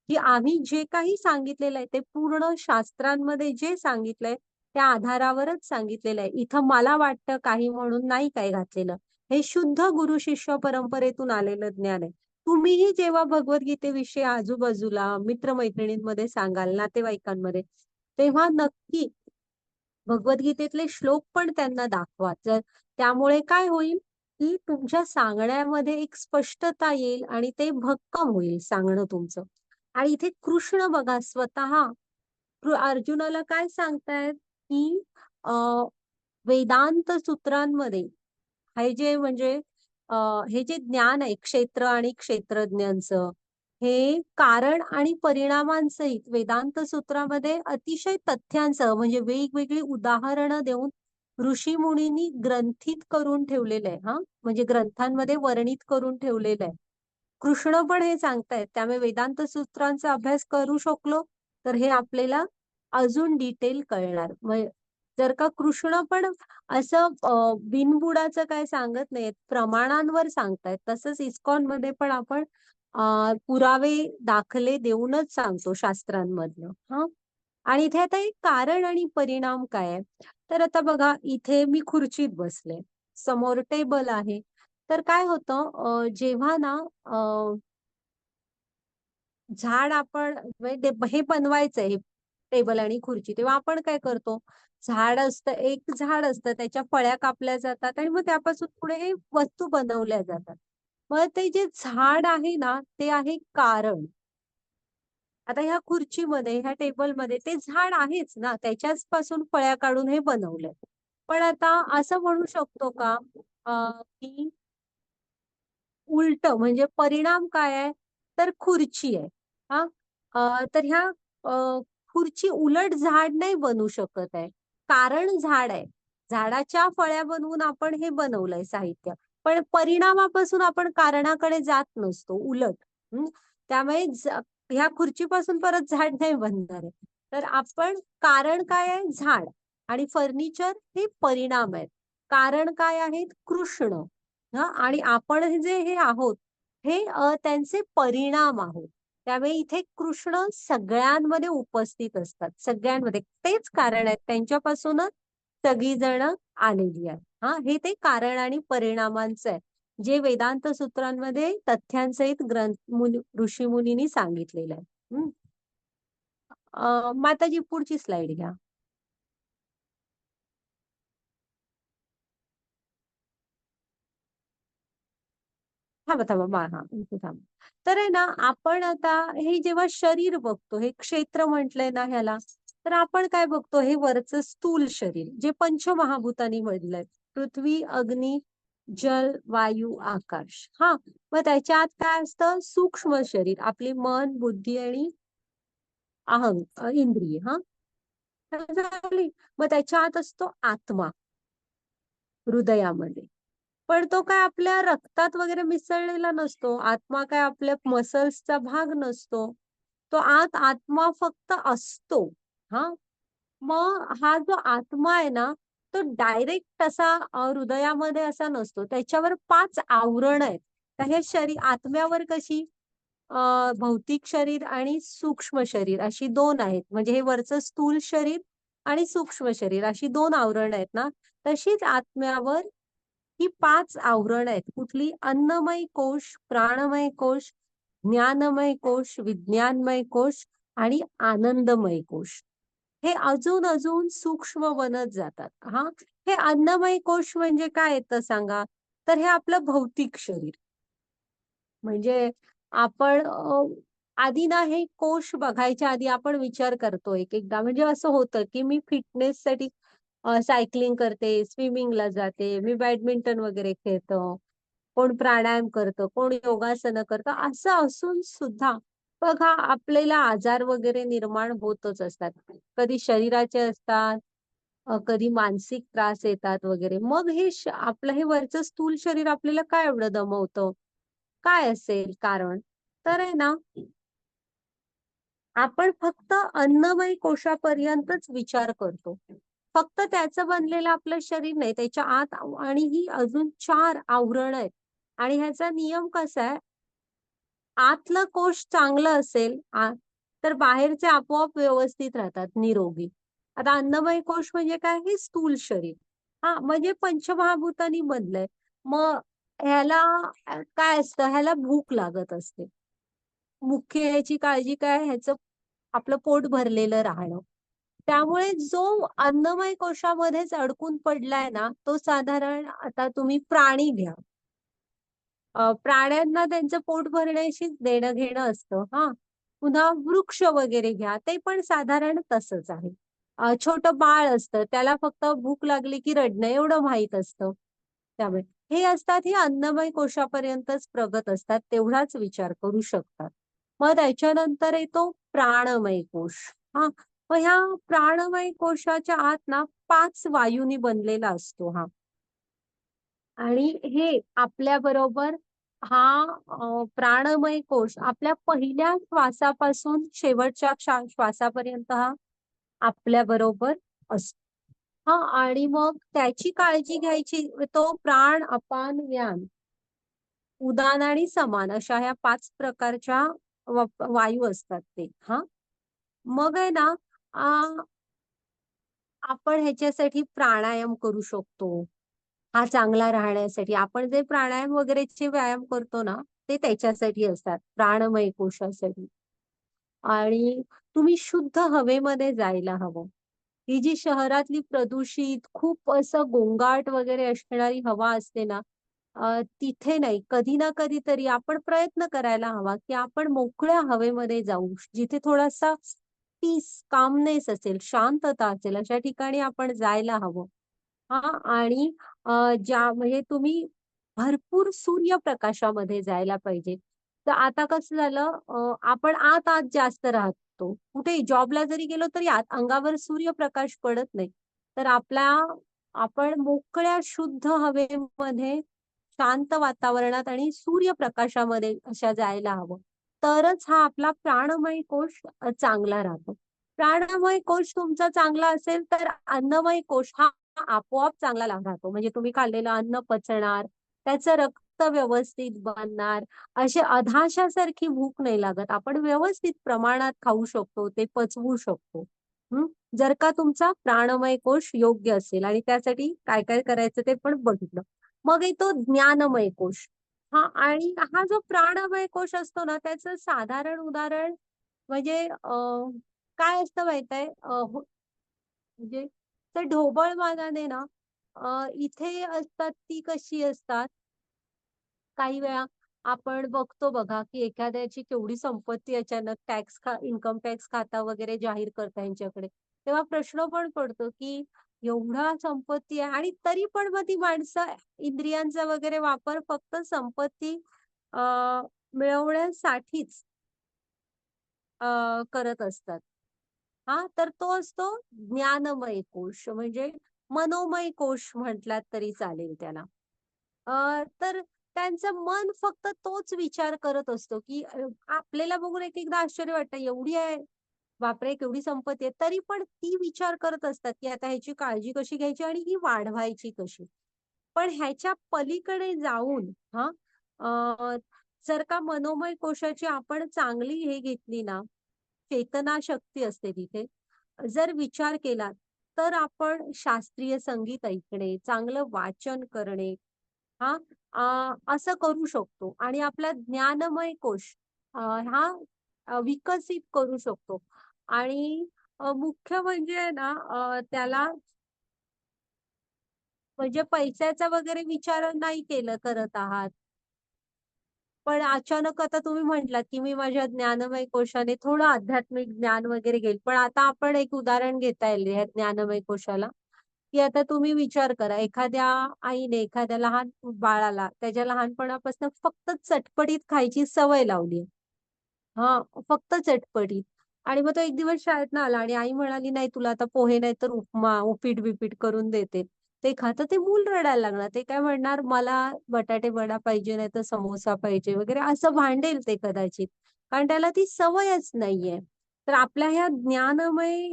की आम्ही जे काही सांगितलेलं आहे ते पूर्ण शास्त्रांमध्ये जे सांगितलंय त्या आधारावरच सांगितलेलं आहे. इथं मला वाटतं काही म्हणून नाही काय घातलेलं. हे शुद्ध गुरु शिष्य परंपरेतून आलेलं ज्ञान आहे. तुम्हीही जेव्हा भगवद्गीतेविषयी आजूबाजूला मित्रमैत्रिणींमध्ये सांगाल, नातेवाईकांमध्ये, तेव्हा नक्की भगवद्गीतेतले श्लोक पण त्यांना दाखवा. जर त्यामुळे काय होईल की तुमच्या सांगण्यामध्ये एक स्पष्टता येईल आणि ते भक्कम होईल सांगणं तुमचं. आणि इथे कृष्ण बघा स्वतः अर्जुनाला काय सांगतायत की वेदांत सूत्रांमध्ये हे जे म्हणजे हे जे ज्ञान आहे क्षेत्र आणि क्षेत्रज्ञांचं, हे कारण आणि परिणामांसहित वेदांत सूत्रामध्ये अतिशय तथ्यांसह म्हणजे वेगवेगळी उदाहरणं देऊन ऋषी मुनींनी ग्रंथित करून ठेवलेलं आहे. हा, म्हणजे ग्रंथांमध्ये वर्णित करून ठेवलेलं आहे. कृष्ण पण हे सांगतायत, त्यामुळे वेदांत सूत्रांचा अभ्यास करू शकलो तर हे आपल्याला अजून डिटेल कळणार. जर का कृष्ण पण असं बिनबुडाचं काय सांगत नाहीत, प्रमाणांवर सांगतायत, तसंच इस्कॉन मध्ये पण आपण पुरावे दाखले देऊनच सांगतो शास्त्रांमधनं. हा, आणि इथे आता एक कारण आणि परिणाम काय आहे, तर आता बघा इथे मी खुर्चीत बसले, समोर टेबल आहे. तर काय होतं, जेव्हा ना झाड आपण म्हणजे हे बनवायचंय, हे टेबल आणि खुर्ची, तेव्हा आपण काय करतो, झाड असतं, एक झाड असतं, त्याच्या फळ्या कापल्या जातात आणि मग त्यापासून पुढे हे वस्तू बनवल्या जातात. मग ते जे झाड आहे ना ते आहे कारण. आता ह्या खुर्चीमध्ये, ह्या टेबलमध्ये ते झाड आहेच ना, त्याच्याच पासून फळ्या काढून हे बनवलंय. पण आता असं म्हणू शकतो का की उलट म्हणजे परिणाम काय आहे, तर खुर्ची आहे. हा तर ह्या खुर्ची उलट झाड नाही बनू शकत आहे. कारण झाड आहे. झाडाच्या फळ्या बनवून आपण हे बनवलंय साहित्य. पण परिणामापासून आपण कारणाकडे जात नसतो, उलट. हं? त्यामुळे ह्या खुर्चीपासून परत झाड नाही बनणार आहे. तर आपण कारण काय आहे? झाड. आणि फर्निचर हे परिणाम आहेत. कारण काय आहेत? कृष्ण. आणि आपण जे हे आहोत, हे त्यांचे परिणाम आहोत. त्यामुळे इथे कृष्ण सगळ्यांमध्ये उपस्थित असतात, सगळ्यांमध्ये. तेच कारण आहेत, त्यांच्यापासूनच सगळी जण आलेली आहेत. हे ते कारण आणि परिणामांचं आहे, जे वेदांत सूत्रांमध्ये तथ्यांसहित ऋषी मुनींनी सांगितलेलं आहे. माताजी पुढची स्लाइड घ्या. थांबा थांबा इथे थांबा. तर आहे ना, आपण आता हे जेव्हा शरीर बघतो, हे क्षेत्र म्हटलंय ना ह्याला, तर आपण काय बघतो? हे वरचं स्थूल शरीर, जे पंचमहाभूतांनी मधलंय. पृथ्वी, अग्नी, जल, वायू, आकाश. मग त्याच्यात काय असतं? सूक्ष्म शरीर, आपली मन, बुद्धी आणि इंद्रिय. झाली. मग त्याच्या आत असतो आत्मा, हृदयामध्ये. पण तो काय आपल्या रक्तात वगैरे मिसळलेला नसतो. आत्मा काय आपल्या मसल्सचा भाग नसतो. तो आत्मा फक्त असतो. हा मग हा जो आत्मा आहे ना, तो डायरेक्ट असा हृदयामध्ये असा नसतो. त्याच्यावर 5 आवरण आहेत. तर हे शरीर, आत्म्यावर कशी भौतिक शरीर आणि सूक्ष्म शरीर अशी 2 आहेत. म्हणजे हे वरचं स्थूल शरीर आणि सूक्ष्म शरीर अशी 2 आवरण आहेत ना, तशीच आत्म्यावर ही 5 आवरण आहेत. कुठली? अन्नमय कोश, प्राणमय कोश, ज्ञानमय कोश, विज्ञानमय कोश आणि आनंदमय कोश. हे अजून अजून सूक्ष्म बनत जातात. हे अन्नमय कोश म्हणजे काय येतं सांगा? तर हे आपलं भौतिक शरीर. म्हणजे आपण आधी ना हे कोश बघायच्या आधी आपण विचार करतो एक एकदा. म्हणजे असं होतं की मी फिटनेससाठी सायकलिंग करते, स्विमिंगला जाते, मी बॅडमिंटन वगैरे खेळतो, कोण प्राणायाम करतं, कोण योगासनं करतं. असं असून सुद्धा बघा, आपल्याला आजार वगैरे निर्माण होतच असतात. कधी शरीराचे असतात, कधी मानसिक त्रास येतात वगैरे. मग हे आपलं हे वरचं स्थूल शरीर आपल्याला काय एवढं दमवतं? काय असेल कारण? तर आहे ना, आपण फक्त अन्नमय कोशापर्यंतच विचार करतो. फक्त त्याचं बनलेलं आपलं शरीर नाही, त्याच्या आत आणि ही अजून 4 आवरण आहेत. आणि ह्याचा नियम कसा आहे? आतलं कोश चांगलं असेल तर बाहेरचे आपोआप व्यवस्थित राहतात, निरोगी. आता अन्नमय कोश म्हणजे काय? हे स्थूल शरीर. म्हणजे पंचमहाभूतांनी बनलंय. मग ह्याला काय असतं? ह्याला भूक लागत असते. मुख्य ह्याची काळजी काय? ह्याचं आपलं पोट भरलेलं राहणं. त्यामुळे जो अन्नमय कोशामध्येच अडकून पडलाय ना, तो साधारण, आता तुम्ही प्राणी घ्या. प्राण्यांना त्यांचं पोट भरण्याशी देणं घेणं असतं. पुन्हा वृक्ष वगैरे घ्या, ते पण साधारण तसंच आहे. छोटं बाळ असतं, त्याला फक्त भूक लागली की रडणं एवढं माहित असतं. त्यामुळे हे असतात, हे अन्नमय कोशापर्यंतच प्रगत असतात, तेवढाच विचार करू शकतात. मग त्याच्यानंतर येतो प्राणमय कोश. मग ह्या प्राणमय कोशाच्या आत ना 5 वायूनी बनलेला असतो. आणि हे आपल्या बरोबर प्राणमय कोश आपल्या पहिल्या श्वासापासून शेवटच्या श्वासापर्यंत आपल्या बरोबर असतो. आणि मग त्याची काळजी घ्यायची. तो प्राण, अपान, व्यान, उदान आणि समान अशा ह्या 5 प्रकारच्या वायू असतात ते. मग आहे ना, आपण ह्याच्यासाठी प्राणायाम करू शकतो. चांगला राहण्यासाठी आपण जे प्राणायाम वगैरेचे व्यायाम करतो ना, ते त्याच्यासाठी असतात, प्राणमय कोशासाठी. आणि तुम्ही शुद्ध हवेमध्ये जायला हवं. ही जी शहरातली प्रदूषित, खूप असं गोंगाट वगैरे असणारी हवा असते ना, तिथे नाही. कधी ना कधीतरी आपण प्रयत्न करायला हवा, की आपण मोकळ्या हवेमध्ये जाऊ. जिथे थोडासा पीस, कामनेस असेल, शांतता असेल, अशा ठिकाणी आपण जायला हवं. आणि म्हणजे तुम्ही भरपूर सूर्यप्रकाशामध्ये जायला पाहिजे. तर आता कसं झालं, आपण आत जास्त राहतो. कुठेही जॉबला जरी गेलो तरी आत अंगावर सूर्यप्रकाश पडत नाही. तर आपण मोकळ्या शुद्ध हवेमध्ये, शांत वातावरणात आणि सूर्यप्रकाशामध्ये अशा जायला हवं. तरच हा आपला प्राणमय कोश चांगला राहतो. प्राणमय कोश तुमचा चांगला असेल तर अन्नमय कोश हा आपोआप चांगला राहतो. म्हणजे तुम्ही खाल्लेलं अन्न पचणार, त्याचं रक्त व्यवस्थित बनणार, अशी अधाशासारखी भूक नाही लागत. आपण व्यवस्थित प्रमाणात खाऊ शकतो, ते पचवू शकतो. हं. जर का तुमचा प्राणमय कोश योग्य असेल आणि त्यासाठी काय काय करायचं ते पण बघितलं. मग येतो ज्ञानमय कोश. आणि हा जो प्राणमय कोश असतो ना, त्याचं साधारण उदाहरण म्हणजे काय असतं माहित आहे? म्हणजे ते ढोबळ मानाने ना, इथे असतात ती कशी असतात, काही वेळा आपण बघतो बघा, की एखाद्याची केवढी संपत्ती अचानक इन्कम टॅक्स खाता वगैरे जाहीर करता यांच्याकडे. तेव्हा प्रश्न पण पडतो, की एवढा संपत्ती आहे आणि तरी पण मग ती माणसं इंद्रियांचा वगैरे वापर फक्त संपत्ती अ, मिळवण्यासाठीच करत असतात. तर तो असतो ज्ञानमय कोश, म्हणजे मनोमय कोश म्हटलात तरी चालेल त्याला. तर त्यांचं मन फक्त तोच विचार करत असतो, की आपल्याला बघून एक-एकदा आश्चर्य वाटतं, एवढी आहे, बापरे! केवढी संपत्ती आहे. तरी पण ती विचार करत असतात, की आता ह्याची काळजी कशी घ्यायची आणि ही वाढवायची कशी. पण ह्याच्या पलीकडे जाऊन जर का मनोमय कोशाची आपण चांगली हे घेतली ना, चेतना शक्ती असते तिथे. जर विचार केला, तर आपण शास्त्रीय संगीत ऐकणे, चांगलं वाचन करणे, हां, असं करू शकतो आणि आपला ज्ञानमय कोश हा विकसित करू शकतो. आणि मुख्य म्हणजे आहे ना, त्याला म्हणजे पैशाचा वगैरे विचार नाही करत आहात. पण अचानक आता तुम्ही म्हटलात, की मी माझ्या ज्ञानमय कोशाने थोडं आध्यात्मिक ज्ञान वगैरे घेईल. पण आता आपण एक उदाहरण घेता येईल या ज्ञानमय कोशाला, की आता तुम्ही विचार करा, एखाद्या आईने एखाद्या लहान बाळाला त्याच्या लहानपणापासून फक्त चटपटीत खायची सवय लावली. फक्त चटपटीत. आणि मग तो एक दिवस शाळेतनं आला आणि आई म्हणाली, "नाही तुला आता पोहे नाही तर उपमा, उपीट-बिपीट करून देते." ते खातं ते मूल रडायला लागणार. ते काय म्हणणार, "मला बटाटे वडा पाहिजे, नाहीतर समोसा पाहिजे" वगैरे असं भांडेल ते कदाचित. कारण त्याला ती सवयच नाहीये. तर आपल्या ह्या ज्ञानमय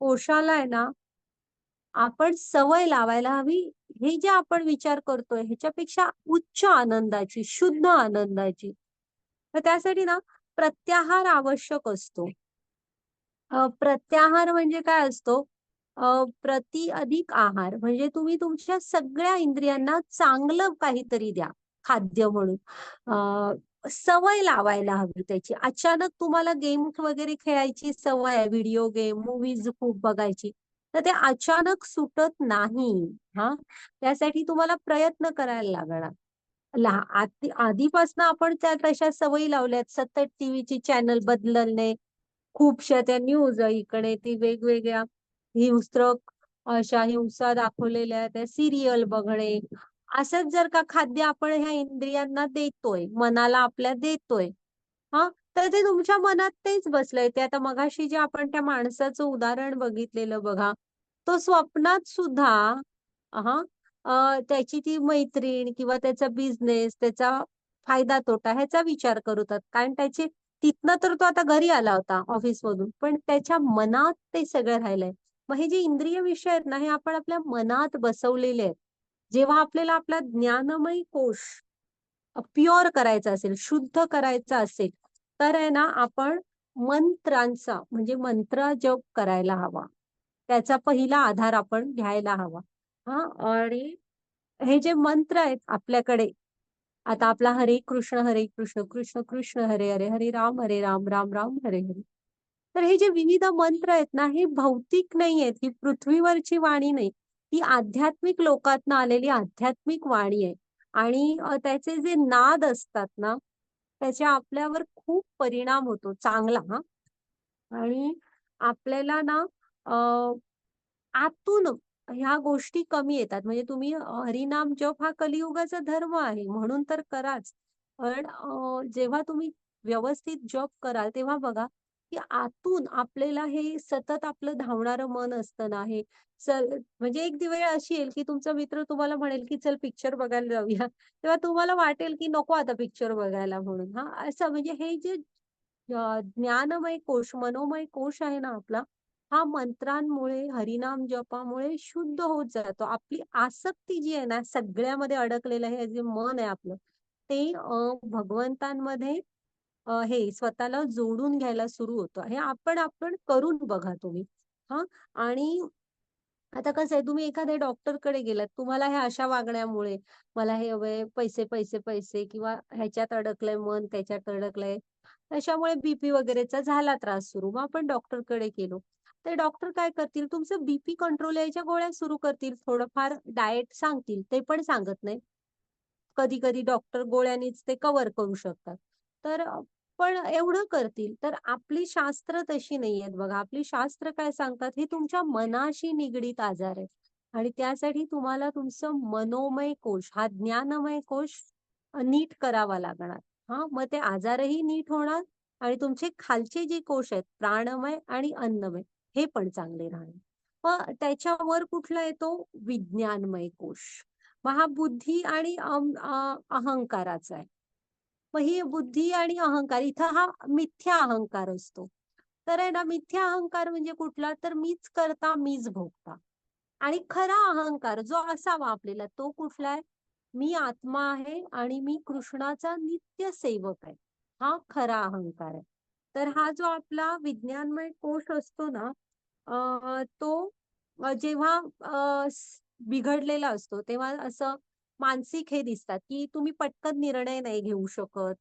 कोशाला आहे ना, आपण सवय लावायला हवी. हे जे आपण विचार करतोय ह्याच्यापेक्षा उच्च आनंदाची, शुद्ध आनंदाची. तर त्यासाठी ना प्रत्याहार आवश्यक असतो. प्रत्याहार म्हणजे काय असतो? प्रति अधिक आहार म्हणजे तुम्ही तुमच्या सगळ्या इंद्रियांना चांगलं काहीतरी द्या, खाद्य म्हणून. सवय लावायला हवी त्याची. अचानक तुम्हाला गेम वगैरे खेळायची सवय आहे, व्हिडिओ गेम, मूव्हीज खूप बघायची. तर ते अचानक सुटत नाही. हां, त्यासाठी तुम्हाला प्रयत्न करायला लागणार. आधीपासून आपण त्या तशा सवयी लावल्यात. सतत टीव्हीची चॅनल बदलणे, खूपशा त्या न्यूज ऐकणे, ती वेगवेगळ्या हिंस्रक अशा हिंसा दाखवलेल्या त्या सीरियल बघणे. असंच जर का खाद्य आपण ह्या इंद्रियांना देतोय, मनाला आपल्या देतोय, हां, तर ते तुमच्या मनात तेच बसलंय. ते आता मगाशी जे आपण त्या माणसाचं उदाहरण बघितलेलं बघा, तो स्वप्नात सुद्धा हां, त्याची ती मैत्रीण किंवा त्याचा बिझनेस, त्याचा फायदा-तोटा ह्याचा विचार करत होतात. कारण तिथनं तर तो आता घरी आला होता ऑफिसमधून, पण त्याच्या मनात ते सगळं राहिलंय. मग हे जे इंद्रिय विषय आहेत ना, हे आपण आपल्या मनात बसवलेले आहेत. जेव्हा आपल्याला आपला ज्ञानमय कोश प्युअर करायचा असेल, शुद्ध करायचा असेल, तर आहे ना आपण मंत्रांचा म्हणजे मंत्र जप करायला हवा. त्याचा पहिला आधार आपण घ्यायला हवा. आणि हे जे मंत्र आहेत आपल्याकडे, आता आपला हरे कृष्ण, कृष्ण कृष्ण हरे हरे, हरे राम, राम राम हरे हरे. तर हे जे विविध मंत्र आहेत ना, हे भौतिक नाहीयेत, ही पृथ्वीवरची वाणी नाही. ती आध्यात्मिक लोकातनं आलेली आध्यात्मिक वाणी आहे. आणि त्याचे जे नाद असतात ना, त्याचा आपल्यावर खूप परिणाम होतो चांगला आणि आपल्याला ना आतून ह्या गोष्टी कमी येतात. म्हणजे तुम्ही हरिनाम जप हा कलियुगाचा धर्म आहे, म्हणून तर कराच. पण जेव्हा तुम्ही व्यवस्थित जॉब कराल, तेव्हा बघा, की आतून आपल्याला हे सतत आपलं धावणारं मन असतं ना, हे चल म्हणजे एक वेळ अशी येईल, की तुमचा मित्र तुम्हाला म्हणेल, की "चल पिक्चर बघायला जाऊया." तेव्हा तुम्हाला वाटेल, की नको आता पिक्चर बघायला म्हणून. हां, असं म्हणजे हे जे ज्ञानमय कोश, मनोमय कोश आहे ना आपला, हा मंत्रांमुळे, हरिनाम जपामुळे शुद्ध होत जातो. आपली आसक्ती जी आहे ना, सगळ्यामध्ये अडकलेलं हे जे मन आहे आपलं, ते भगवंतांमध्ये हे स्वतःला जोडून घ्यायला सुरू होतं. हे आपण आपण करून बघा तुम्ही. हां. आणि आता कसं आहे, तुम्ही एखाद्या डॉक्टरकडे गेलात, तुम्हाला ह्या अशा वागण्यामुळे मला हे हवंय, पैसे, पैसे, पैसे किंवा ह्याच्यात अडकलंय मन, त्याच्यात अडकलंय. त्याच्यामुळे बीपी वगैरेचा झाला त्रास सुरू. मग आपण डॉक्टरकडे गेलो. ते डॉक्टर काय करतील, तुमचं बीपी कंट्रोल यायच्या गोळ्या सुरू करतील. थोडंफार डाएट सांगतील, ते पण सांगत नाही. कधी-कधी डॉक्टर गोळ्यांनीच ते कव्हर करू शकतात. तर पण एवढं करतील. तर आपली शास्त्र तशी नाहीयेत बघा. आपली शास्त्र काय सांगतात, हे तुमच्या मनाशी निगडीत आजार आहे आणि त्यासाठी तुम्हाला तुमचं मनोमय कोश, हा ज्ञानमय कोश नीट करावा लागणार. हां, मग ते आजारही नीट होणार आणि तुमचे खालचे जे कोश आहेत, प्राणमय आणि अन्नमय, हे पण चांगले राहणार. मग त्याच्यावर कुठला येतो? विज्ञानमय कोश. मग हा बुद्धी आणि अहंकाराचा आहे. मग ही बुद्धी आणि अहंकार इथं हा मिथ्या अहंकार असतो. तर आहे ना, मिथ्या अहंकार म्हणजे कुठला? तर मीच करता, मीच भोगता. आणि खरा अहंकार जो असावा आपल्याला तो कुठला आहे? मी आत्मा आहे आणि मी कृष्णाचा नित्य सेवक आहे. हा खरा अहंकार आहे. तर हा जो आपला विज्ञानमय कोश असतो ना, तो जेव्हा बिघडलेला असतो, तेव्हा असं मानसिक हे दिसतात, की तुम्ही पटकन निर्णय नाही घेऊ शकत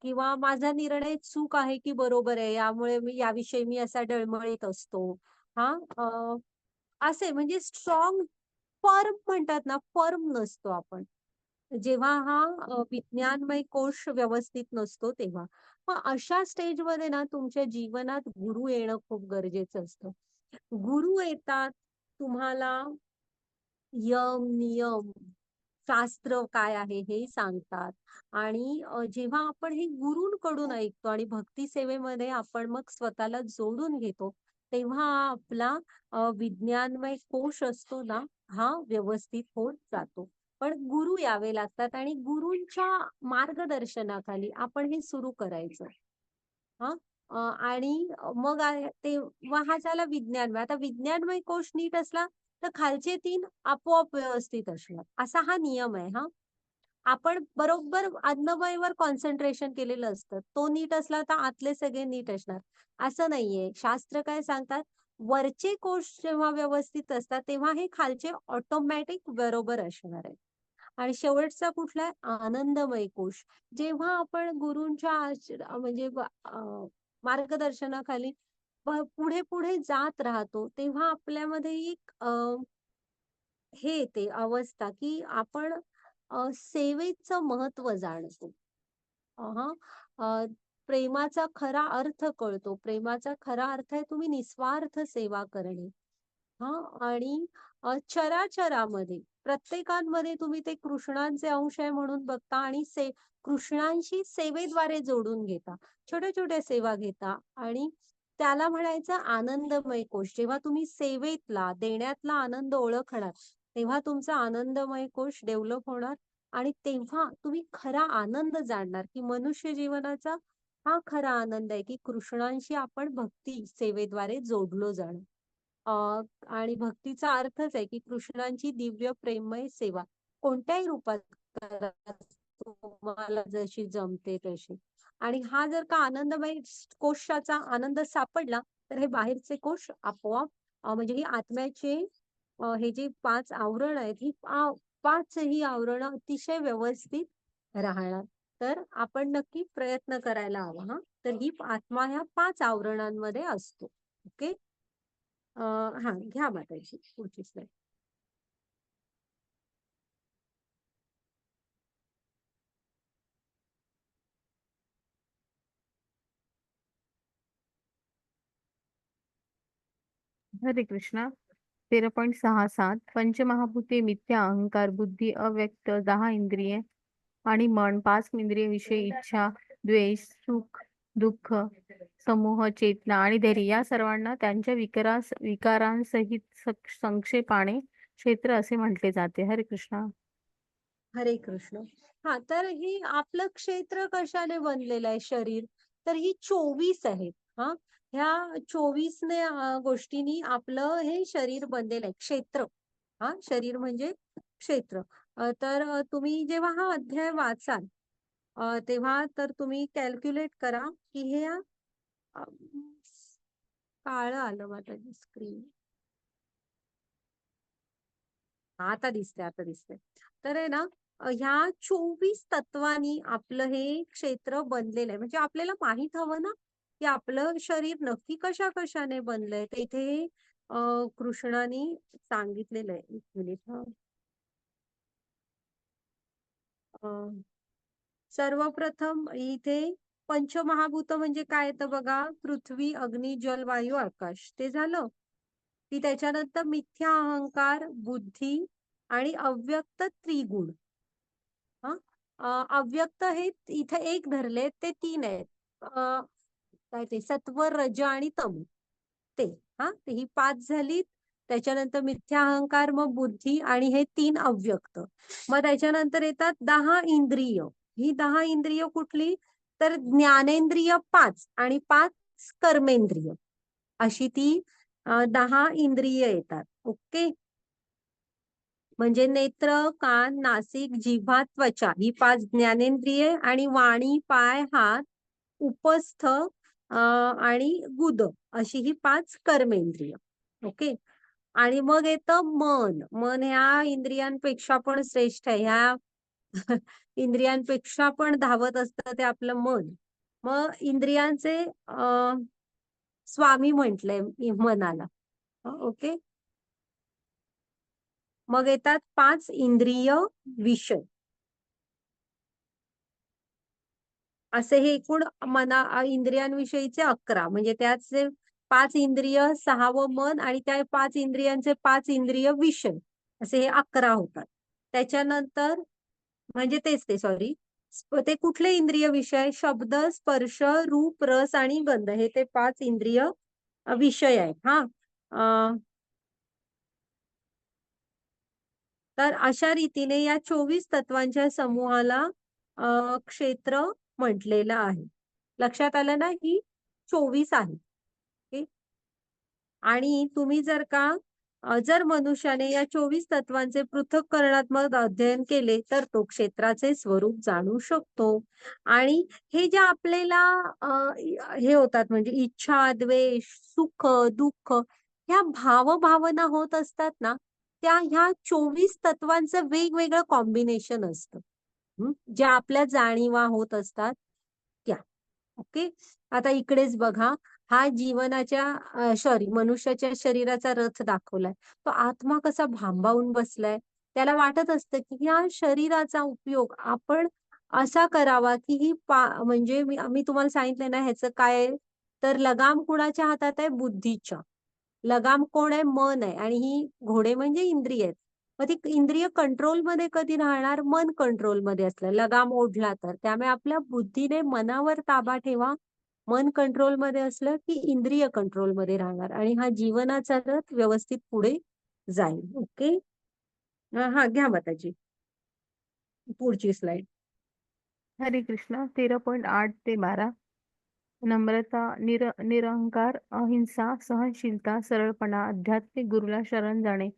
किंवा माझा निर्णय चूक आहे की बरोबर आहे, यामुळे मी याविषयी मी असा डळमळीत असतो. हां, असे म्हणजे स्ट्रॉंग फर्म म्हणतात ना, फर्म नसतो आपण. जेव्हा हा विज्ञानमय कोश व्यवस्थित नसतो तेव्हा. मग अशा स्टेजमध्ये ना तुमच्या जीवनात गुरु येणं खूप गरजेचं असतं. गुरु येतात, तुम्हाला यम, नियम, शास्त्र काय आहे हे सांगतात आणि जेव्हा आपण हे गुरूंकडून ऐकतो आणि भक्ती सेवेमध्ये आपण मग स्वतःला जोडून घेतो, तेव्हा हा आपला विज्ञानमय कोश असतो ना, हा व्यवस्थित होत जातो. पण गुरु यावे लागतात आणि गुरूंच्या मार्गदर्शनाखाली आपण हे सुरू करायचं. हां. आणि मग तेव्हा हा झाला विज्ञानमय. आता विज्ञानमय कोश नीट असला, तर खालचे 3 आपोआप व्यवस्थित असणार. असा हा नियम आहे हां. आपण बरोबर अन्नमयवर कॉन्सन्ट्रेशन केलेलं असतं. तो नीट असला तर आतले सगळे नीट असणार. असं नाहीये. शास्त्र काय सांगतात, वरचे कोश जेव्हा व्यवस्थित असतात, तेव्हा हे खालचे ऑटोमॅटिक बरोबर असणार आहे. आणि शेवटचा कुठला आहे? आनंदमय कोश. जेव्हा आपण गुरूंच्या म्हणजे मार्गदर्शनाखाली पुढे-पुढे जात राहतो, तेव्हा आपल्यामध्ये एक हे येते अवस्था, की आपण सेवेचं महत्त्व जाणतो. हां. प्रेमाचा खरा अर्थ कळतो. प्रेमाचा खरा अर्थ आहे तुम्ही निस्वार्थ सेवा करणे. हां. आणि चराचरामध्ये प्रत्येकामध्ये तुम्ही ते कृष्णांचे अंश आहे म्हणून बघता आणि कृष्णांशी सेवेद्वारे जोडून घेता. छोट्या-छोट्या सेवा घेता आणि त्याला म्हणायचं आनंदमय कोश. जेव्हा तुम्ही सेवेतला, देण्यातला आनंद ओळखणार, तेव्हा तुमचा आनंदमय कोश डेव्हलप होणार आणि तेव्हा तुम्ही खरा आनंद जाणणार, की मनुष्य जीवनाचा हा खरा आनंद आहे, की कृष्णांशी आपण भक्ती सेवेद्वारे जोडलो जाणं. आणि भक्तीचा अर्थच आहे, की कृष्णांची दिव्य प्रेममय सेवा. कोणत्याही रूपात करा, तुम्हाला जशी जमते तशी. आणि हा जर का आनंदमय कोशाचा आनंद सापडला, तर हे बाहेरचे कोश आपोआप म्हणजे ही आत्म्याचे हे जे 5 आवरण आहेत, ही 5 ही आवरणं अतिशय व्यवस्थित राहणार. तर आपण नक्की प्रयत्न करायला हवा हां. तर ही आत्मा ह्या 5 आवरणांमध्ये असतो. ओके. हां, घ्या माताजी पुढची स्लाईड. हरे कृष्णा. 13.67 पंचमहाभूते मिथ्या अहंकार बुद्धी अव्यक्त 10 इंद्रिये आणि मन, 5 इंद्रिय विषय, इच्छा, द्वेष, सुख, दुःख, समूह, चेतना आणि धैर्य या सर्वांना त्यांच्या विकारांसहित संक्षेपाने क्षेत्र असे म्हटले जाते. हरे कृष्णा. हरे कृष्ण. हा, तर हे आपलं क्षेत्र कशाने बनलेलं आहे शरीर? तर ही 24 आहेत. हा, ह्या 24 ने गोष्टींनी आपलं हे शरीर बनलेलं आहे, क्षेत्र. हा, शरीर म्हणजे क्षेत्र. तर तुम्ही जेव्हा हा अध्याय वाचाल तेव्हा तर तुम्ही कॅल्क्युलेट करा की हे अ, काळं आलं माझं स्क्रीन. आता दिसते, आता दिसते. तर आहे ना, ह्या 24 तत्वांनी आपलं हे क्षेत्र बनलेलं आहे. म्हणजे आपल्याला माहित हवं ना, की आपलं शरीर नक्की कशा-कशाने बनलंय. तर इथे कृष्णाने सांगितलेलं आहे. 1 मिनिट हं. अ, सर्वप्रथम इथे पंचमहाभूत म्हणजे काय तर बघा, पृथ्वी, अग्नी, जल, वायू, आकाश. ते झालं. की त्याच्यानंतर मिथ्या अहंकार, बुद्धी आणि अव्यक्त त्रिगुण. हा, अव्यक्त हे इथे एक धरले, ते 3 आहेत. काय ते सत्व, रज आणि तम. ते हा, ते ही 5 झाली. त्याच्यानंतर मिथ्या अहंकार, मग बुद्धी आणि हे 3 अव्यक्त. मग त्याच्यानंतर येतात 10 इंद्रिय. ही 10 इंद्रिय कुठली? तर ज्ञानेंद्रिय 5 आणि 5 कर्मेंद्रिय. अशी ती 10 इंद्रिय येतात. ओके. म्हणजे नेत्र, कान, नासिक, जिव्हा, त्वचा ही 5 ज्ञानेंद्रिये आणि वाणी, पाय, हात, उपस्थ आणि गुद अशी ही 5 कर्मेंद्रिय. ओके. आणि मग येतं मन. मन ह्या इंद्रियांपेक्षा पण श्रेष्ठ आहे. ह्या इंद्रियांपेक्षा पण धावत असतं ते आपलं मन. मग इंद्रियांचे स्वामी म्हटलंय मनाला. ओके. मग येतात 5 इंद्रिय विषय. असे हे एकूण इंद्रियांविषयीचे 11. म्हणजे त्याचे 5 इंद्रिय, 6वं मन आणि त्या 5 इंद्रियांचे 5 इंद्रिय विषय. असे हे 11 होतात. त्याच्यानंतर म्हणजे तेच ते सॉरी. ते कुठले इंद्रिय विषय? शब्द, स्पर्श, रूप, रस आणि गंध हे ते 5 इंद्रिय विषय आहेत. हां. तर अशा रीतीने या 24 तत्वांच्या समूहाला क्षेत्र म्हटलेलं आहे. लक्षात आलं ना? ही 24 आहे. ओके. आणि तुम्ही जर का जर मनुष्याने या 24 तत्वांचे पृथक्करणात्मक अध्ययन केले, तर तो क्षेत्राचे स्वरूप जाणू शकतो. आणि हे जे आपल्याला हे होतात म्हणजे इच्छा, द्वेष, सुख, दुःख ह्या भावभावना होत असतात ना, त्या ह्या 24 तत्वांचं वेगवेगळं कॉम्बिनेशन असतं. ज्या आपल्या जाणीवा होत असतात त्या. ओके. आता इकडेच बघा, हा जीवनाच्या सॉरी मनुष्याच्या शरीराचा रथ दाखवलाय. तो आत्मा कसा भांबावून बसलाय. त्याला वाटत असतं, की या शरीराचा उपयोग आपण असा करावा, की म्हणजे मी तुम्हाला सांगितलं ना ह्याचं काय आहे, तर लगाम कुणाच्या हातात आहे? बुद्धीच्या. लगाम कोण आहे? मन आहे आणि ही घोडे म्हणजे इंद्रिय आहेत. मग ती इंद्रिय कंट्रोलमध्ये कधी राहणार? मन कंट्रोलमध्ये असलं, लगाम ओढला तर. त्यामुळे आपल्या बुद्धीने मनावर ताबा ठेवा. मन कंट्रोलमध्ये असलं की इंद्रिय कंट्रोलमध्ये राहणार आणि हा जीवनाचा रथ व्यवस्थित पुढे जाईल. ओके. हा, घ्या माताजी पुढची स्लाइड. हरे कृष्णा. 13.8 ते 12. नम्रता, निरहंकार, अहिंसा, सहनशीलता, सरळपणा, आध्यात्मिक गुरुला शरण जाणे,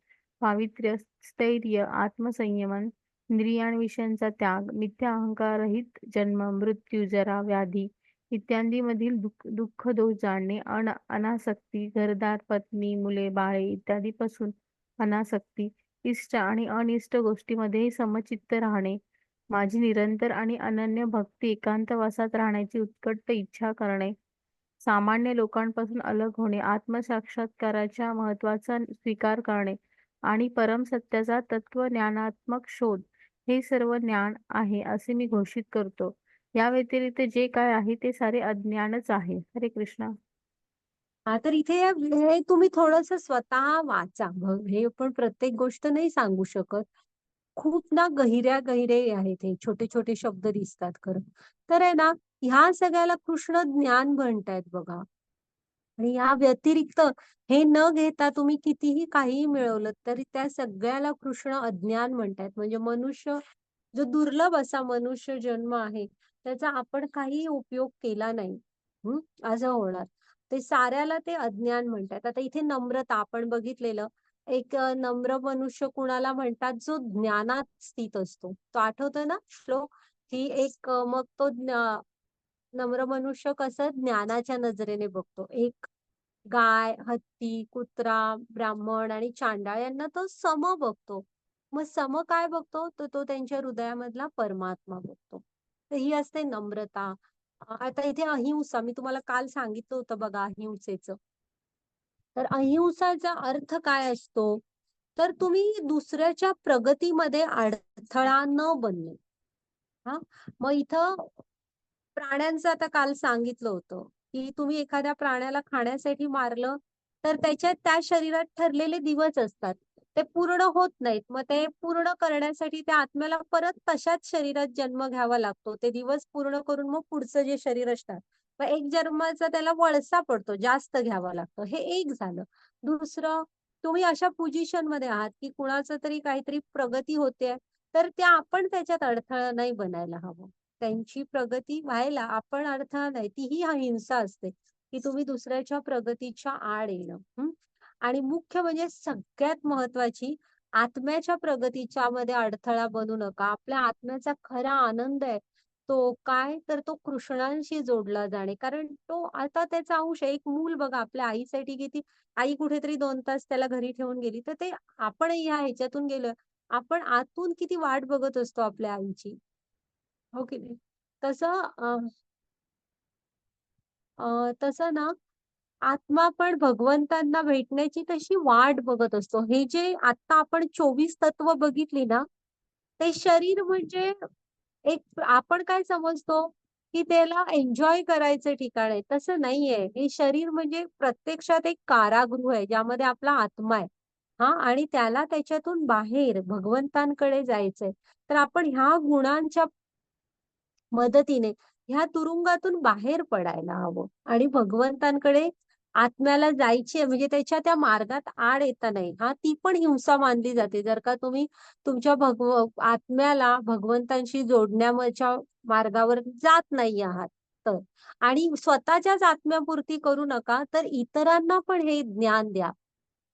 पावित्र्य, स्थैर्य, आत्मसंयमन, इंद्रियांविषयांचा त्याग, मिथ्या अहंकाररहित जन्म, मृत्यू, जरा, व्याधी इत्यादींमधील दुःख दोष जाणणे, अनासक्ती, घरदार, पत्नी, मुले, बाळे इत्यादीपासून अनासक्ती, इष्ट आणि अनिष्ट गोष्टीमध्ये समचित्त राहणे, माझी निरंतर आणि अनन्य भक्ती एकांतवासात राहण्याची उत्कट इच्छा करणे, सामान्य लोकांपासून अलग होणे, आत्मसाक्षात्काराच्या महत्त्वाचा स्वीकार करणे आणि परमसत्याचा तत्वज्ञानात्मक शोध हे सर्व ज्ञान आहे असे मी घोषित करतो. या व्यतिरिक्त जे काय आहे ते सारे अज्ञानच आहे. हरे कृष्णा. हा, तर इथे हे तुम्ही थोडस स्वतः वाचा. हे पण प्रत्येक गोष्ट नाही सांगू शकत. खूप ना गहिरे आहेत हे. छोटे-छोटे शब्द दिसतात खरं. तर आहे ना, ह्या सगळ्याला कृष्ण ज्ञान म्हणतायत बघा. आणि या व्यतिरिक्त हे न घेता तुम्ही कितीही काहीही मिळवलं, तरी त्या सगळ्याला कृष्ण अज्ञान म्हणतायत. म्हणजे मनुष्य जो दुर्लभ असा मनुष्य जन्म आहे, त्याचा आपण काहीही उपयोग केला नाही. हं, असं होणार. ते साऱ्याला ते अज्ञान म्हणतात. आता इथे नम्रता आपण बघितलेलं, एक नम्र मनुष्य कुणाला म्हणतात, जो ज्ञानात स्थित असतो. तो आठवतोय ना श्लोक? की एक मग तो नम्र मनुष्य कसं ज्ञानाच्या नजरेने बघतो. एक गाय, हत्ती, कुत्रा, ब्राह्मण आणि चांडाळ यांना तो सम बघतो. मग सम काय बघतो? तर तो त्यांच्या हृदयामधला परमात्मा बघतो. तर ही असते नम्रता. आता इथे अहिंसा मी तुम्हाला काल सांगितलं होतं बघा अहिंसेचं. तर अहिंसाचा अर्थ काय असतो? तर तुम्ही दुसऱ्याच्या प्रगतीमध्ये अडथळा न बनणे. हां. मग इथं प्राण्यांचं आता काल सांगितलं होतं, की तुम्ही एखाद्या प्राण्याला खाण्यासाठी मारलं, तर त्याच्या त्या शरीरात ठरलेले दिवस असतात. ते पूर्ण होत नाहीत. मग ते पूर्ण करण्यासाठी त्या आत्म्याला परत तशाच शरीरात जन्म घ्यावा लागतो. ते दिवस पूर्ण करून मग पुढचं जे शरीर असतात. मग एक जन्माचा त्याला वळसा पडतो, जास्त घ्यावा लागतो. हे एक झालं. दुसरं, तुम्ही अशा पोझिशनमध्ये आहात, की कुणाचं तरी काहीतरी प्रगती होतेय, तर त्या आपण त्याच्यात अडथळा नाही बनायला हवं. त्यांची प्रगती व्हायला आपण अडथळा नाही. तीही अहिंसा असते, की तुम्ही दुसऱ्याच्या प्रगतीच्या आड येणं. आणि मुख्य म्हणजे सगळ्यात महत्वाची आत्म्याच्या प्रगतीच्या मध्ये अडथळा बनू नका. आपल्या आत्म्याचा खरा आनंद आहे. तो काय? तर तो कृष्णांशी जोडला जाणे. कारण तो आता त्याचा अंश आहे. एक मूल बघा आपल्या आईसाठी किती आई कुठेतरी 2 तास त्याला घरी ठेवून गेली, तर ते आपणही ह्या ह्याच्यातून गेलोय. आपण आतून किती वाट बघत असतो आपल्या आईची. हो की नाही? तसं तसं ना आत्मा पण भगवंतांना भेटण्याची तशी वाट बघत असतो. हे जे आता आपण 24 तत्व बघितली ना, ते शरीर म्हणजे एक आपण काय समजतो, की त्याला एन्जॉय करायचं ठिकाण आहे. तसं नाहीये. हे शरीर म्हणजे प्रत्यक्षात एक कारागृह आहे, ज्यामध्ये आपला आत्मा आहे. हां, आणि त्याला त्याच्यातून बाहेर भगवंतांकडे जायचंय. तर आपण ह्या गुणांच्या मदतीने ह्या तुरुंगातून बाहेर पडायला हवं आणि भगवंतांकडे आत्म्याला जायची आहे म्हणजे त्याच्या त्या मार्गात आड येता नाही. हां, ती पण हिंसा मानली जाते. जर का तुम्ही तुमच्या आत्म्याला भगवंतांशी जोडण्याच्या मार्गावर जात नाही आहात तर. आणि स्वतःच्याच आत्म्यापुरती करू नका, तर इतरांना पण हे ज्ञान द्या.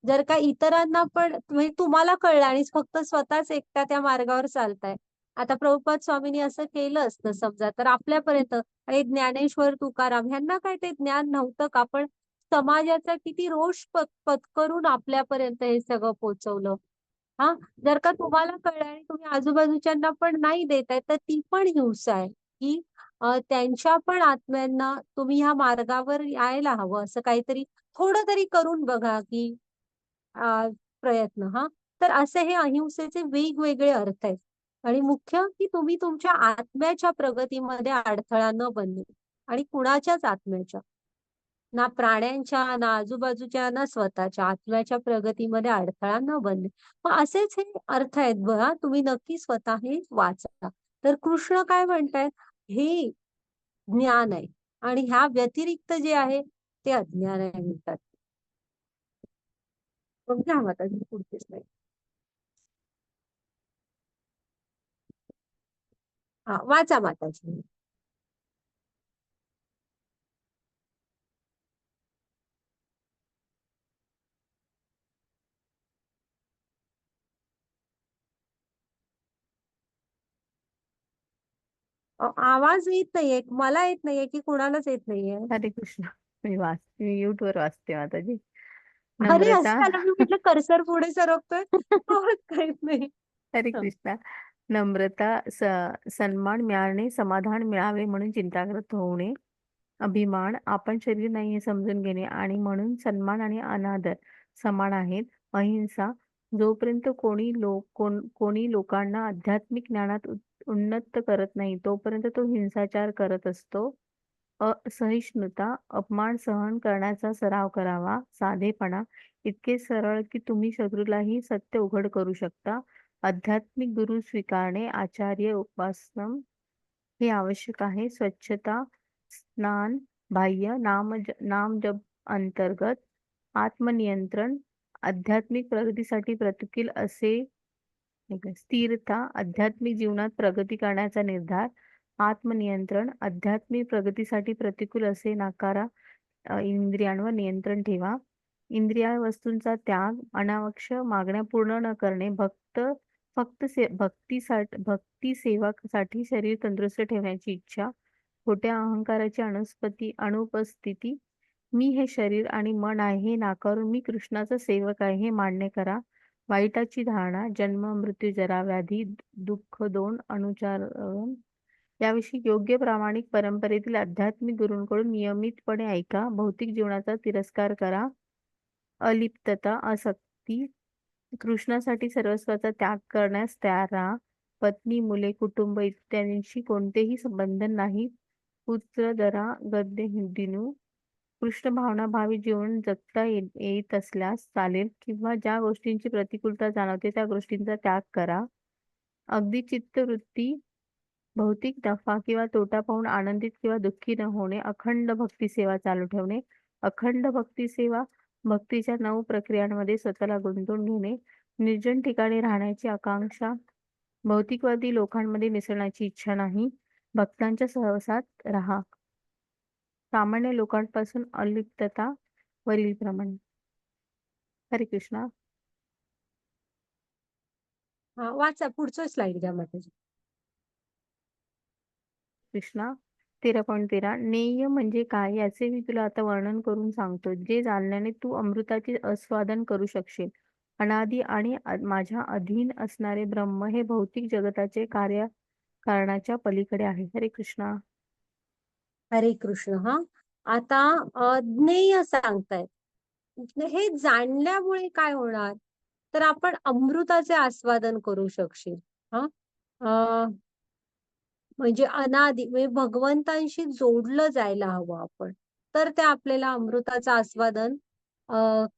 जर का इतरांना पण म्हणजे तुम्हाला कळलं आणि फक्त स्वतःच एकटा त्या मार्गावर चालताय. आता प्रभुपाद स्वामींनी असं केलं असतं समजा, तर आपल्यापर्यंत हे ज्ञानेश्वर, तुकाराम ह्यांना काय ते ज्ञान नव्हतं का? पण समाजाचा किती रोष पत्करून आपल्यापर्यंत हे सगळं पोहोचवलं. हां, जर का तुम्हाला कळलं आणि तुम्ही आजूबाजूच्यांना पण नाही देताय, तर ती पण हिंसा आहे, की त्यांच्या पण आत्म्यांना तुम्ही ह्या मार्गावर यायला हवं. असं काहीतरी थोडं तरी करून बघा, की प्रयत्न हां. तर असे हे अहिंसेचे वेगवेगळे अर्थ आहेत. आणि मुख्य की तुम्ही तुमच्या आत्म्याच्या प्रगतीमध्ये अडथळा न बनणे आणि कुणाच्याच आत्म्याच्या, ना प्राण्यांच्या, ना आजूबाजूच्या, ना स्वतःच्या आत्म्याच्या प्रगतीमध्ये अडथळा न बनणे. मग असेच हे अर्थ आहेत बघा. तुम्ही नक्की स्वतः हे वाचा. तर कृष्ण काय म्हणतायत? हे ज्ञान आहे आणि ह्या व्यतिरिक्त जे आहे ते अज्ञान आहे म्हणतात. मग घ्या माताजी पुढची स्लाईड. हां, वाचा माताजी. आवाज येत नाहीये. मला येत नाहीये की कुणालाच येत नाहीये. हरे कृष्ण. मी म्यूटवर वाचते माताजी. अरे, नम्रता. असं झालं मी म्हटलं कर्सर पुढे सरकतोय. आवाज काहीच नाही. हरे हं. कृष्णा. नम्रता, सन्मान मिळाणे, समाधान मिळावे म्हणून चिंताग्रस्त होणे, अभिमान, आपण शरीर नाही हे समजून घेणे आणि म्हणून सन्मान आणि अनादर समान आहेत. अहिंसा, जोपर्यंत कोणी लोकांना आध्यात्मिक ज्ञानात उन्नत करत नाही, तोपर्यंत तो हिंसाचार करत असतो. असहिष्णुता, अपमान सहन करण्याचा सराव करावा. साधेपणा, इतके सरळ की तुम्ही शत्रूलाही सत्य उघड करू शकता. आध्यात्मिक गुरु स्वीकारणे, आचार्य उपासनम हे आवश्यक आहे. स्वच्छता, स्नान, बाह्य नाम जप अंतर्गत, आत्मनियंत्रण, आध्यात्मिक प्रगतीसाठी प्रतिकूल असे स्थिरता, आध्यात्मिक जीवनात प्रगती करण्याचा निर्धार, आत्मनियंत्रण, आध्यात्मिक प्रगतीसाठी प्रतिकूल असे नाकारा, इंद्रियांवर नियंत्रण ठेवा, इंद्रिय वस्तूंचा त्याग, अनावश्यक मागण्या पूर्ण न करणे, फक्त भक्ती सेवासाठी शरीर तंदुरुस्त ठेवण्याची इच्छा, खोट्या अहंकाराची अनुपस्थिती, मी हे शरीर आणि मन आहे हे नाकारून मी कृष्णाचा सेवक आहे हे मान्य करा, वाईटाची धारणा, जन्म मृत्यू जरा व्याधी दुःख दोन अनुचारण याविषयी योग्य प्रामाणिक परंपरेतील आध्यात्मिक गुरूंकडून नियमितपणे ऐका, भौतिक जीवनाचा तिरस्कार करा, अलिप्तता, आसक्ती, कृष्णासाठी सर्वस्वाचा त्याग करण्यास तयार राहा, पत्नी मुले कुटुंब इत्यादींशी कोणतेही बंधन नाही, पुत्र दरा गद्य दिनू, कृष्ण भावनाभावी जीवन जगता येत असल्यास चालेल, किंवा ज्या गोष्टींची प्रतिकूलता जाणवते त्या गोष्टींचा त्याग करा, अगदी चित्तवृत्ती, भौतिक नफा किंवा तोटा पाहून आनंदित किंवा दुःखी न होणे, अखंड भक्ती सेवा चालू ठेवणे, अखंड भक्ती सेवा, भक्तीच्या 9 प्रक्रियांमध्ये स्वतःला गुंतवून घेणे, निर्जन ठिकाणी राहण्याची आकांक्षा, भौतिकवादी लोकांमध्ये मिसळण्याची इच्छा नाही, भक्तांच्या सहवासात राहा, सामान्य लोकांपासून अलिप्तता, वरील प्रमाणे. हरे कृष्णा. हा वाचा पुढचं स्लाइड द्या माताजी. कृष्णा. 13.13 नेय म्हणजे काय याचे मी तुला आता वर्णन करून सांगतो, जे जाणल्याने तू अमृताचे आस्वादन करू शकशील. अनादि आणि माझ्या अधीन असणारे ब्रह्म हे भौतिक जगताचे कारणाच्या पलीकडे आहे. हरे कृष्णा. हरे कृष्ण. हा आता ज्ञेय सांगतायत. हे जाणल्यामुळे काय होणार, तर आपण अमृताचे आस्वादन करू शकशील. हा म्हणजे अनादि म्हणजे भगवंतांशी जोडलं जायला हवं आपण, तर ते आपल्याला अमृताचं आस्वादन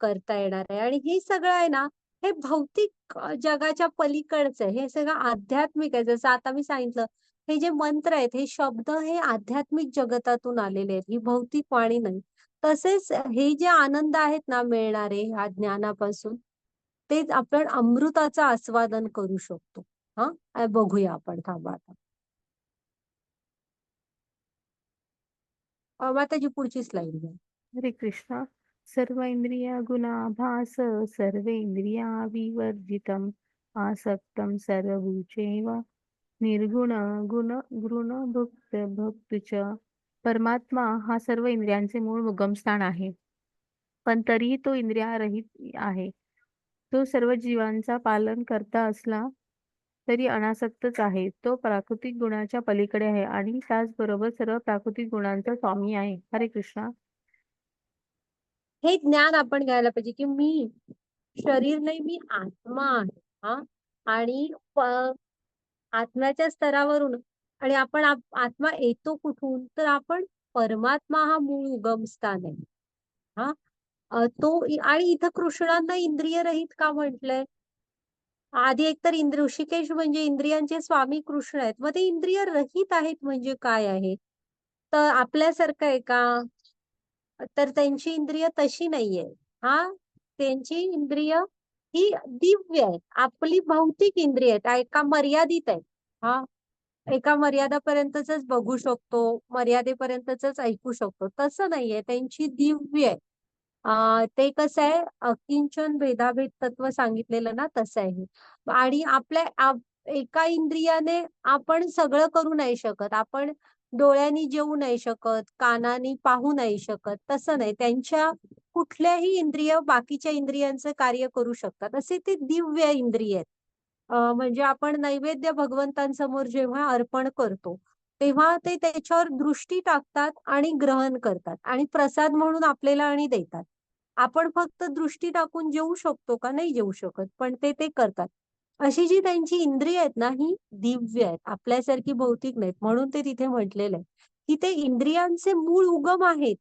करता येणार आहे. आणि हे सगळं आहे ना, हे भौतिक जगाच्या पलीकडचं आहे. हे सगळं आध्यात्मिक आहे. जसं आता मी सांगितलं, हे जे मंत्र आहेत, हे शब्द हे आध्यात्मिक जगतातून आलेले आहेत, ही भौतिक वाणी नाही. तसेच हे जे आनंद आहेत ना मिळणारे ह्या ज्ञानापासून, तेच आपण अमृताचं आस्वादन करू शकतो. हा बघूया आपण, थांबा आता. माताजी पुढची स्लाइड घ्या. हरे कृष्णा. सर्व इंद्रिया गुणाभास सर्वेंद्रिया विवर्जितम आसक्तम सर्वभूचैव निर्गुण गुण गुण भक्त परमात्मा हा सर्व इंद्रियांचे मूळ उगमस्थान आहे, पण तरीही तो इंद्रियारहित आहे. तो सर्व जीवांचा पालन करता असला तरी अनासक्तच आहे. तो प्राकृतिक गुणाच्या पलीकडे आहे आणि त्याचबरोबर सर्व प्राकृतिक गुणांचा स्वामी आहे. हरे कृष्णा. हे ज्ञान आपण घ्यायला पाहिजे की मी शरीर नाही, मी आत्मा आहे. हा आणि आत्म्याच्या स्तरावरून, आणि आपण आत्मा येतो कुठून, तर आपण परमात्मा हा मूळ उगमस्थान आहे. हा आणि इथं कृष्णांना इंद्रिय रहित का म्हटलंय? आधी एकतर ऋषिकेश म्हणजे इंद्रियांचे स्वामी कृष्ण आहेत, मग ते इंद्रिय रहित आहेत म्हणजे काय आहे? तर आपल्यासारखं आहे का? तर त्यांची इंद्रिय तशी नाहीये. हा त्यांची इंद्रिय ही दिव्य आहेत. आपली भौतिक इंद्रिय आहेत, एका मर्यादित आहेत. हा एका मर्यादापर्यंतच बघू शकतो, मर्यादेपर्यंतच ऐकू शकतो, तसं नाहीये. त्यांची दिव्य आहे. ते कसं आहे, अकिंचन भेदाभेद तत्व सांगितलेलं ना, तसं आहे. आणि एका इंद्रियाने आपण सगळं करू नाही शकत. आपण डोळ्यांनी जेवू नाही शकत, कानानी पाहू नाही शकत, तसं नाही. त्यांच्या कुठल्याही इंद्रिय बाकीच्या इंद्रियांचं कार्य करू शकतात, असे ते दिव्य इंद्रिय आहेत. म्हणजे आपण नैवेद्य भगवंतांसमोर जेव्हा अर्पण करतो, तेव्हा ते त्याच्यावर दृष्टी टाकतात आणि ग्रहण करतात आणि प्रसाद म्हणून आपल्याला आणि देतात. आपण फक्त दृष्टी टाकून जेवू शकतो का? नाही जेवू शकत, पण ते करतात. अशी जी त्यांची इंद्रिय आहेत ना, ही दिव्य आहेत, आपल्यासारखी भौतिक नाहीत. म्हणून ते तिथे म्हटलेलं आहे की ते इंद्रियांचे मूळ उगम आहेत,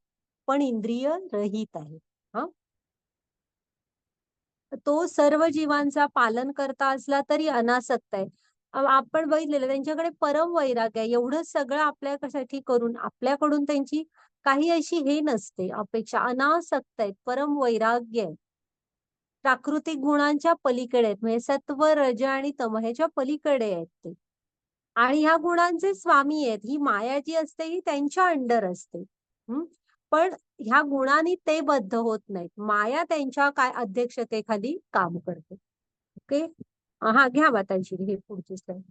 पण इंद्रिय रहित आहेत. हा तो सर्व जीवांचा पालन करता असला तरी अनासक्त आहे. आपण बघितलेलं त्यांच्याकडे परम वैराग्य आहे. एवढं सगळं आपल्यासाठी करून आपल्याकडून त्यांची काही अशी हे नसते अपेक्षा. अनासक्त आहेत, परम वैराग्य आहे. प्राकृतिक गुणांच्या पलीकडे आहेत, म्हणजे सत्व, रज आणि तम ह्याच्या पलीकडे आहेत ते. आणि ह्या गुणांचे स्वामी आहेत. ही माया जी असते ही त्यांच्या अंडर असते. पण ह्या गुणांनी ते बद्ध होत नाहीत. माया त्यांच्या काय अध्यक्षतेखाली काम करते. ओके. हा घ्या मातांची हे पुढची स्लाइड.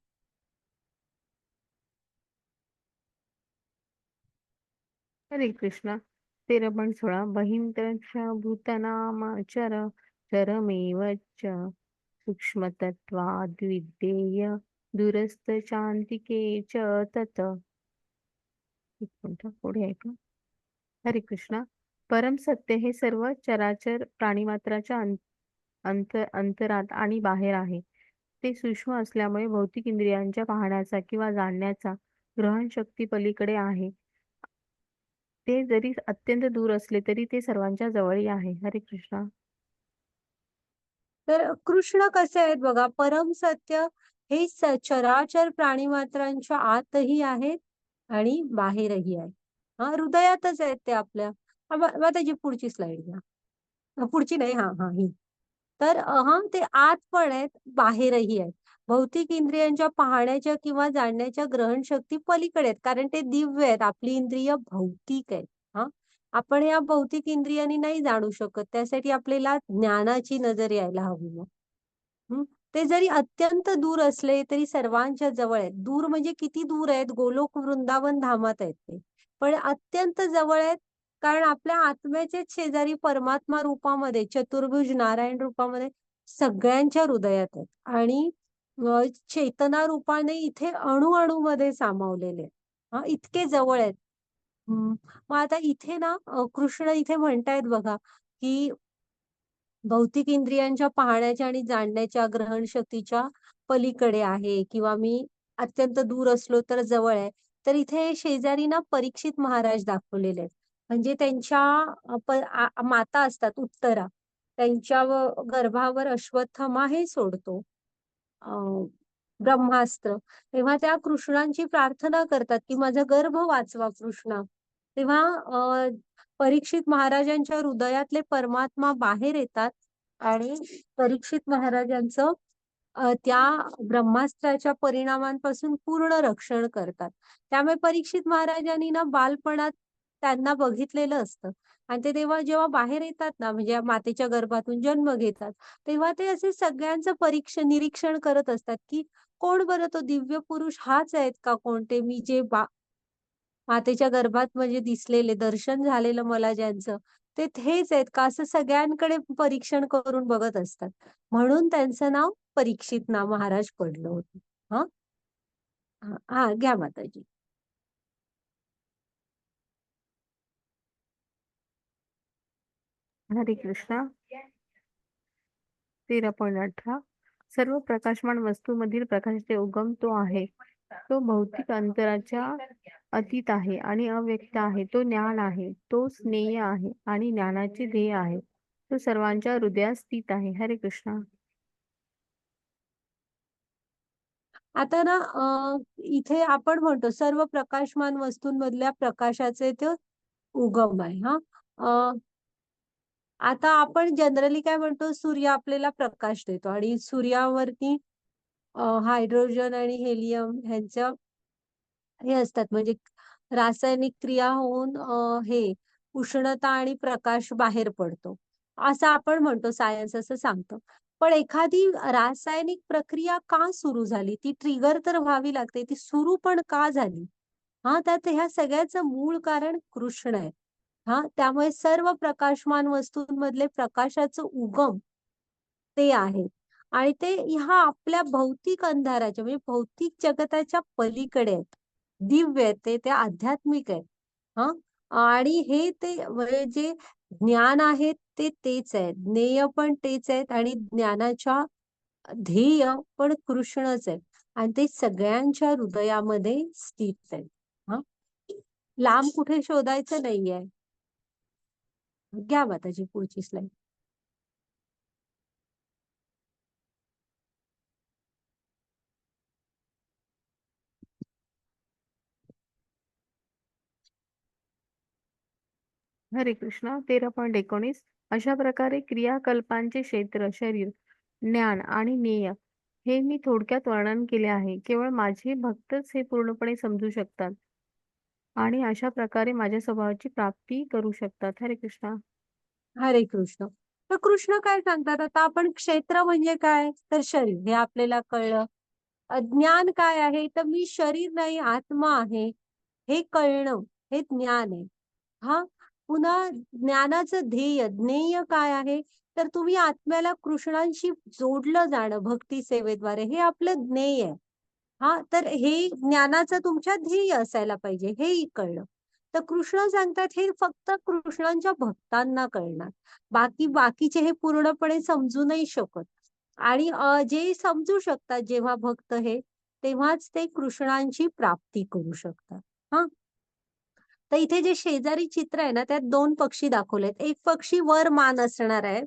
हरे कृष्ण. 13.16 बहिंतरच्या भूतनामाचर चरमेवच सूक्ष्मतत्वाद्विद्येय दूरस्थ शांतिके च तत. एक मिनिट पुढे आहे का? हरे कृष्णा. परम सत्य हे सर्व चराचर प्राणीमात्राच्या अंतरात आणि बाहेर आहे. ते सूक्ष्म असल्यामुळे भौतिक इंद्रियांच्या पाहण्याचा किंवा जाणण्याचा ग्रहणशक्ती पलीकडे आहे. ते जरी अत्यंत दूर असले तरी ते सर्वांच्या जवळही आहे. हरे कृष्णा. तर कृष्ण कसे आहेत बघा, परम सत्य हे चराचर प्राणीमात्रांच्या आतही आहेत आणि बाहेरही आहेत. हृदयातच आहेत ते आपल्या. त्याची पुढची स्लाइड घ्या. पुढची नाही, हा हा ही. तर ते आत पण आहेत, बाहेरही आहेत. भौतिक इंद्रियांच्या पाहण्याच्या किंवा जाणण्याच्या ग्रहणशक्ती पलीकडे आहेत, कारण ते दिव्य आहेत. आपली इंद्रिय भौतिक आहेत. हा आपण या भौतिक इंद्रियांनी नाही जाणू शकत, त्यासाठी आपल्याला ज्ञानाची नजर यायला हवी मग. ते जरी अत्यंत दूर असले तरी सर्वांच्या जवळ आहेत. दूर म्हणजे किती दूर आहेत? गोलोक वृंदावन धामात आहेत ते. पण अत्यंत जवळ आहेत, कारण आपल्या आत्म्याचे शेजारी परमात्मा रूपामध्ये, चतुर्भुज नारायण रूपामध्ये सगळ्यांच्या हृदयात आहेत. आणि चेतना रूपाने इथे अणुमध्ये सामावलेले आहेत. इतके जवळ आहेत. मग आता इथे ना कृष्ण इथे म्हणतायत बघा, की भौतिक इंद्रियांच्या पाहण्याच्या आणि जाणण्याच्या ग्रहणशक्तीच्या पलीकडे आहे, किंवा मी अत्यंत दूर असलो तर जवळ आहे. तर इथे शेजारी ना परीक्षित महाराज दाखवलेले आहेत. म्हणजे त्यांच्या माता असतात उत्तरा, त्यांच्या गर्भावर अश्वत्थामा हे सोडतो ब्रह्मास्त्र. तेव्हा त्या कृष्णांची प्रार्थना करतात की माझा गर्भ वाचवा कृष्णा. तेव्हा परीक्षित महाराजांच्या हृदयातले परमात्मा बाहेर येतात आणि परीक्षित महाराजांचं त्या ब्रह्मास्त्राच्या परिणामांपासून पूर्ण रक्षण करतात. त्यामुळे परीक्षित महाराजांनी ना बालपणात त्यांना बघितलेलं असतं. आणि ते तेव्हा जेव्हा बाहेर येतात ना, म्हणजे मातेच्या गर्भातून जन्म घेतात, तेव्हा ते असे सगळ्यांचं निरीक्षण करत असतात की कोण बरं तो दिव्य पुरुष हाच आहेत का कोणते मी जे मातेच्या गर्भात म्हणजे दिसलेले दर्शन झालेलं मला ज्यांचं, ते हेच आहेत का असं सगळ्यांकडे परीक्षण करून बघत असतात. म्हणून त्यांचं नाव परीक्षित नाव महाराज पडलं होतं. हा हा घ्या माताजी. हरे कृष्णा. 13.18 सर्व प्रकाशमान वस्तूमधील प्रकाशाचे उगम तो आहे. तो भौतिक अंतराच्या अतीत आहे आणि अव्यक्त आहे. तो ज्ञान आहे, तो स्नेह आहे आणि ज्ञानाचे ध्येय आहे. तो सर्वांच्या हृदयात स्थित आहे. हरे कृष्णा. आता ना इथे आपण म्हणतो सर्व प्रकाशमान वस्तूंमधल्या प्रकाशाचे ते उगम आहे. आता आपण जनरली काय म्हणतो, सूर्य आपल्याला प्रकाश देतो आणि सूर्यावरती हायड्रोजन आणि हेलियम ह्यांच्या हे असतात, म्हणजे रासायनिक क्रिया होऊन हे उष्णता आणि प्रकाश बाहेर पडतो असं आपण म्हणतो, सायन्स असं सांगतो. पण एखादी रासायनिक प्रक्रिया का सुरू झाली, ती ट्रिगर तर व्हावी लागते, ती सुरू पण का झाली? त्यात ह्या सगळ्याचं मूळ कारण कृष्ण आहे. त्यामुळे सर्व प्रकाशमान वस्तूंमधले प्रकाशाचं उगम ते आहे. आणि ते ह्या आपल्या भौतिक अंधाराच्या म्हणजे भौतिक जगताच्या पलीकडे आहेत. दिव्य आहेत ते आध्यात्मिक आहेत. आणि हे ते म्हणजे जे ज्ञान आहे ते तेच आहे, ज्ञेय पण तेच आहेत आणि ज्ञानाच्या ध्येय पण कृष्णच आहे. आणि ते सगळ्यांच्या हृदयामध्ये स्थित आहे. हा लांब कुठे शोधायचं नाहीये. घ्या माताजी पुढची स्लाइड. हरे कृष्णा. 13.19 अशा प्रकारे क्रियाकल्पांचे क्षेत्र, शरीर, ज्ञान आणि ज्ञेय हे मी थोडक्यात वर्णन केले आहे. केवळ माझे भक्तच हे पूर्णपणे समजू शकतात आणि अशा प्रकारे माझ्या स्वभावाची प्राप्ती करू शकतात. हरे कृष्णा. हरे कृष्ण. तर कृष्ण काय सांगतात, आता आपण क्षेत्र म्हणजे काय, तर शरीर हे आपल्याला कळलं. ज्ञान काय आहे, तर मी शरीर नाही आत्मा आहे हे कळणं, हे ज्ञान आहे. हा, पुन्हा ज्ञानाचं ज्ञेय काय आहे, तर तुम्ही आत्म्याला कृष्णांशी जोडलं जाणं भक्ती सेवेद्वारे, हे आपलं ज्ञेय आहे. हा, तर हे ज्ञानाचं तुमच्या ध्येय असायला पाहिजे, हेही कळलं. तर कृष्ण सांगतात हे फक्त कृष्णांच्या भक्तांना कळणार, बाकीचे हे पूर्णपणे समजू नाही शकत. आणि जे समजू शकतात जेव्हा भक्त हे, तेव्हाच ते कृष्णांची प्राप्ती करू शकतात. हा, तर इथे जे शेजारी चित्र आहे ना, त्यात दोन पक्षी दाखवलेत. एक पक्षी वर मान असणार आहे,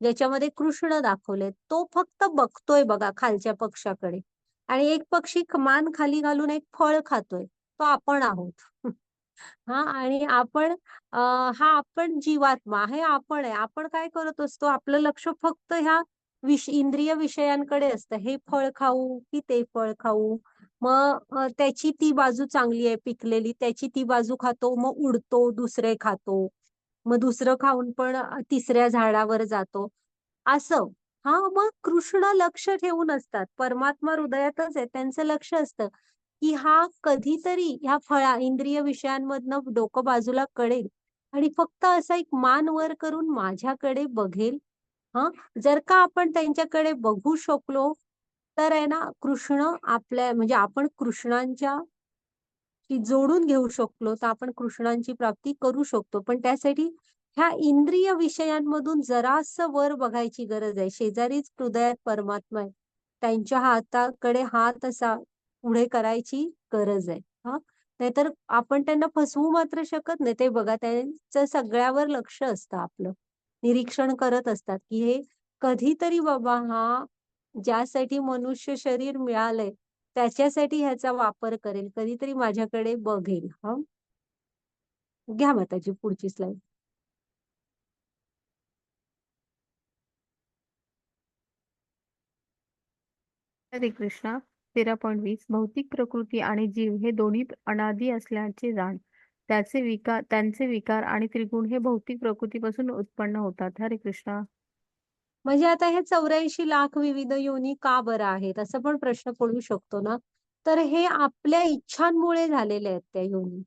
ज्याच्यामध्ये कृष्ण दाखवलेत. तो फक्त बघतोय बघा खालच्या पक्षाकडे. आणि एक पक्षी मान खाली घालून एक फळ खातोय. तो आपण आहोत. हा, आणि आपण हा आपण जीवात्मा, हे आपण आहे. आपण काय करत असतो, आपलं लक्ष फक्त ह्या इंद्रिय विषयांकडे असतं. हे फळ खाऊ की ते फळ खाऊ, मग त्याची ती बाजू चांगली आहे पिकलेली, त्याची ती बाजू खातो, मग उडतो, दुसरे खातो, मग दुसरं खाऊन पण तिसऱ्या झाडावर जातो, असं. हा, मग कृष्ण लक्ष ठेवून असतात, परमात्मा हृदयातच आहे, त्यांचं लक्ष असतं की हा कधीतरी ह्या इंद्रिय विषयांमधनं डोकं बाजूला कळेल आणि फक्त असा एक मान वर करून माझ्याकडे बघेल. हा, जर का आपण त्यांच्याकडे बघू शकलो, तर आहे ना, कृष्ण आपल्या म्हणजे आपण कृष्णांच्या ती जोडून घेऊ शकलो, तर आपण कृष्णांची प्राप्ती करू शकतो. पण त्यासाठी ह्या इंद्रिय विषयांमधून जरासं वर बघायची गरज आहे. शेजारीच हृदयात परमात्मा आहे, त्यांच्या हाताकडे हात असा पुढे करायची गरज आहे. हा, नाहीतर आपण त्यांना फसवू मात्र शकत नाही. ते बघा, त्यांचं सगळ्यावर लक्ष असतं आपलं, निरीक्षण करत असतात की हे कधीतरी बाबा हा ज्यासाठी मनुष्य शरीर मिळालंय त्याच्यासाठी ह्याचा वापर करेल, कधीतरी माझ्याकडे बघेल. हा, घ्या माताजी पुढची स्लाइड. हरे कृष्णा. 13.20 भौतिक प्रकृती आणि जीव हे दोन्ही अनादी असल्याचे जाण. त्यांचे विकार आणि त्रिगुण हे भौतिक प्रकृतीपासून उत्पन्न होतात. हरे कृष्णा. म्हणजे आता हे 84 लाख विविध योनी का बरं आहेत, असं पण प्रश्न पडू शकतो ना. तर हे आपल्या इच्छांमुळे झालेले आहेत त्या योनी.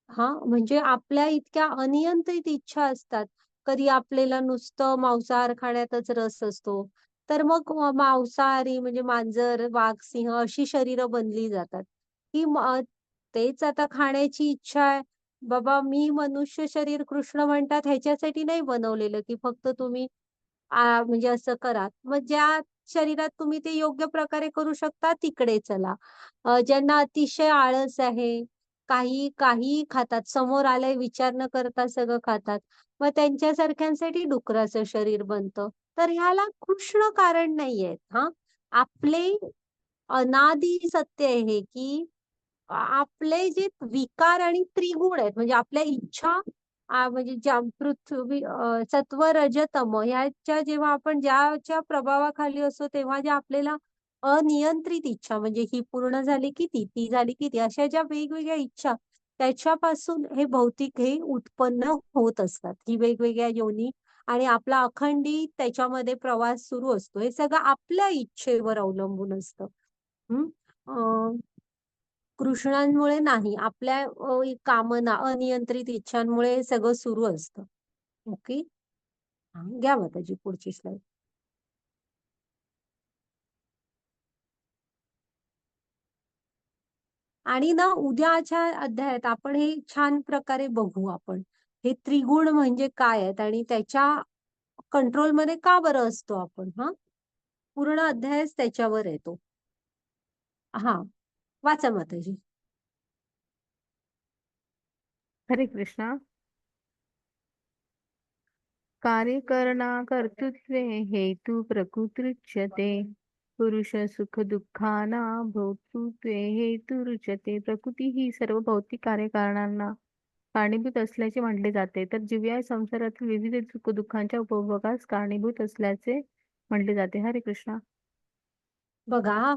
हा, म्हणजे आपल्या इतक्या अनियंत्रित इच्छा असतात. कधी आपल्याला नुसतं मांसाहार खाण्यातच रस असतो, तर मग मांसाहारी म्हणजे मांजर, वाघ, सिंह अशी शरीरं बनली जातात. ही तेच आता खाण्याची इच्छा आहे. बाबा मी मनुष्य शरीर कृष्ण म्हणतात ह्याच्यासाठी नाही बनवलेलं की फक्त तुम्ही म्हणजे असं करा. मग ज्या शरीरात तुम्ही ते योग्य प्रकारे करू शकता तिकडे चला. ज्यांना अतिशय आळस आहे, काही खातात, समोर आलंय विचार न करता सगळं खातात, मग त्यांच्यासारख्यांसाठी डुकराचं शरीर बनतं. तर ह्याला कृष्ण कारण नाहीये. हा, आपले अनादी सत्य आहे हे की आपले जे विकार आणि त्रिगुण आहेत, म्हणजे आपल्या इच्छा म्हणजे ज्या पृथ्वी सत्व रज तम ह्याच्या जेव्हा आपण ज्याच्या प्रभावाखाली असतो तेव्हा ज्या आपल्याला अनियंत्रित इच्छा, म्हणजे ही पूर्ण झाली की ती झाली की ती, अशा ज्या वेगवेगळ्या इच्छा त्याच्यापासून हे भौतिक हे उत्पन्न होत असतात, ही वेगवेगळ्या योनी. आणि आपला अखंडित त्याच्यामध्ये प्रवास सुरू असतो. हे सगळं आपल्या इच्छेवर अवलंबून असतं. हम्म, कृष्णांमुळे नाही, आपल्या कामना अनियंत्रित इच्छांमुळे हे सगळं सुरू असतं. ओके, घ्या माताजी पुढची स्लाइड. आणि ना उद्याच्या अध्यायात आपण हे छान प्रकारे बघू आपण, हे त्रिगुण म्हणजे काय आहेत आणि त्याच्या कंट्रोलमध्ये का बरं असतो आपण. हा, पूर्ण अध्यायच त्याच्यावर येतो. हा, वाचा माताजी. हरे कृष्णा. कार्यकरणा कर्तृत्वे हेतु प्रकृतिरुच्यते. पुरुष सुख दुःखाना भोक्तृत्वे हेतुरुच्यते. प्रकृती ही सर्व भौतिक कार्यकारणांना कारणीभूत असल्याचे म्हटले जाते. तर जीवया संसारातील विविध सुख-दुःखांच्या उपभोगास कारणीभूत असल्याचे म्हटले जाते. हरे कृष्ण. बघा,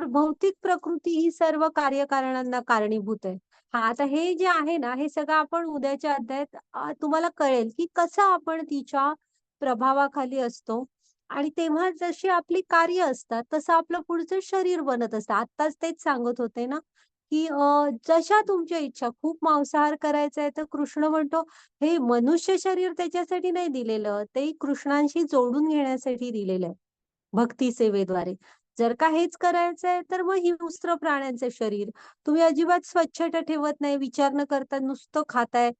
भौतिक प्रकृती ही सर्व कार्यकारणांना कारणीभूत आहे. आता हे जे आहे ना, हे सगळं आपण उद्याच्या अध्यायात तुम्हाला कळेल, की कसं आपण तिच्या प्रभावाखाली असतो आणि तेव्हा जशी आपली कार्य असतात, तसं आपलं पुढचं शरीर बनत असतं. आत्ताच तेच सांगत होते ना, की जशा तुमच्या इच्छा, खूप मांसाहार करायचा आहे, तर कृष्ण म्हणतो, हे मनुष्य शरीर त्याच्यासाठी नाही दिलेलं, ते कृष्णांशी जोडून घेण्यासाठी दिलेलं आहे, भक्ती सेवेद्वारे. जर का हेच करायचंय, तर मग हिंस्र प्राण्यांचे शरीर. तुम्ही अजिबात स्वच्छता ठेवत नाही, विचार न करता नुसतं खाताय,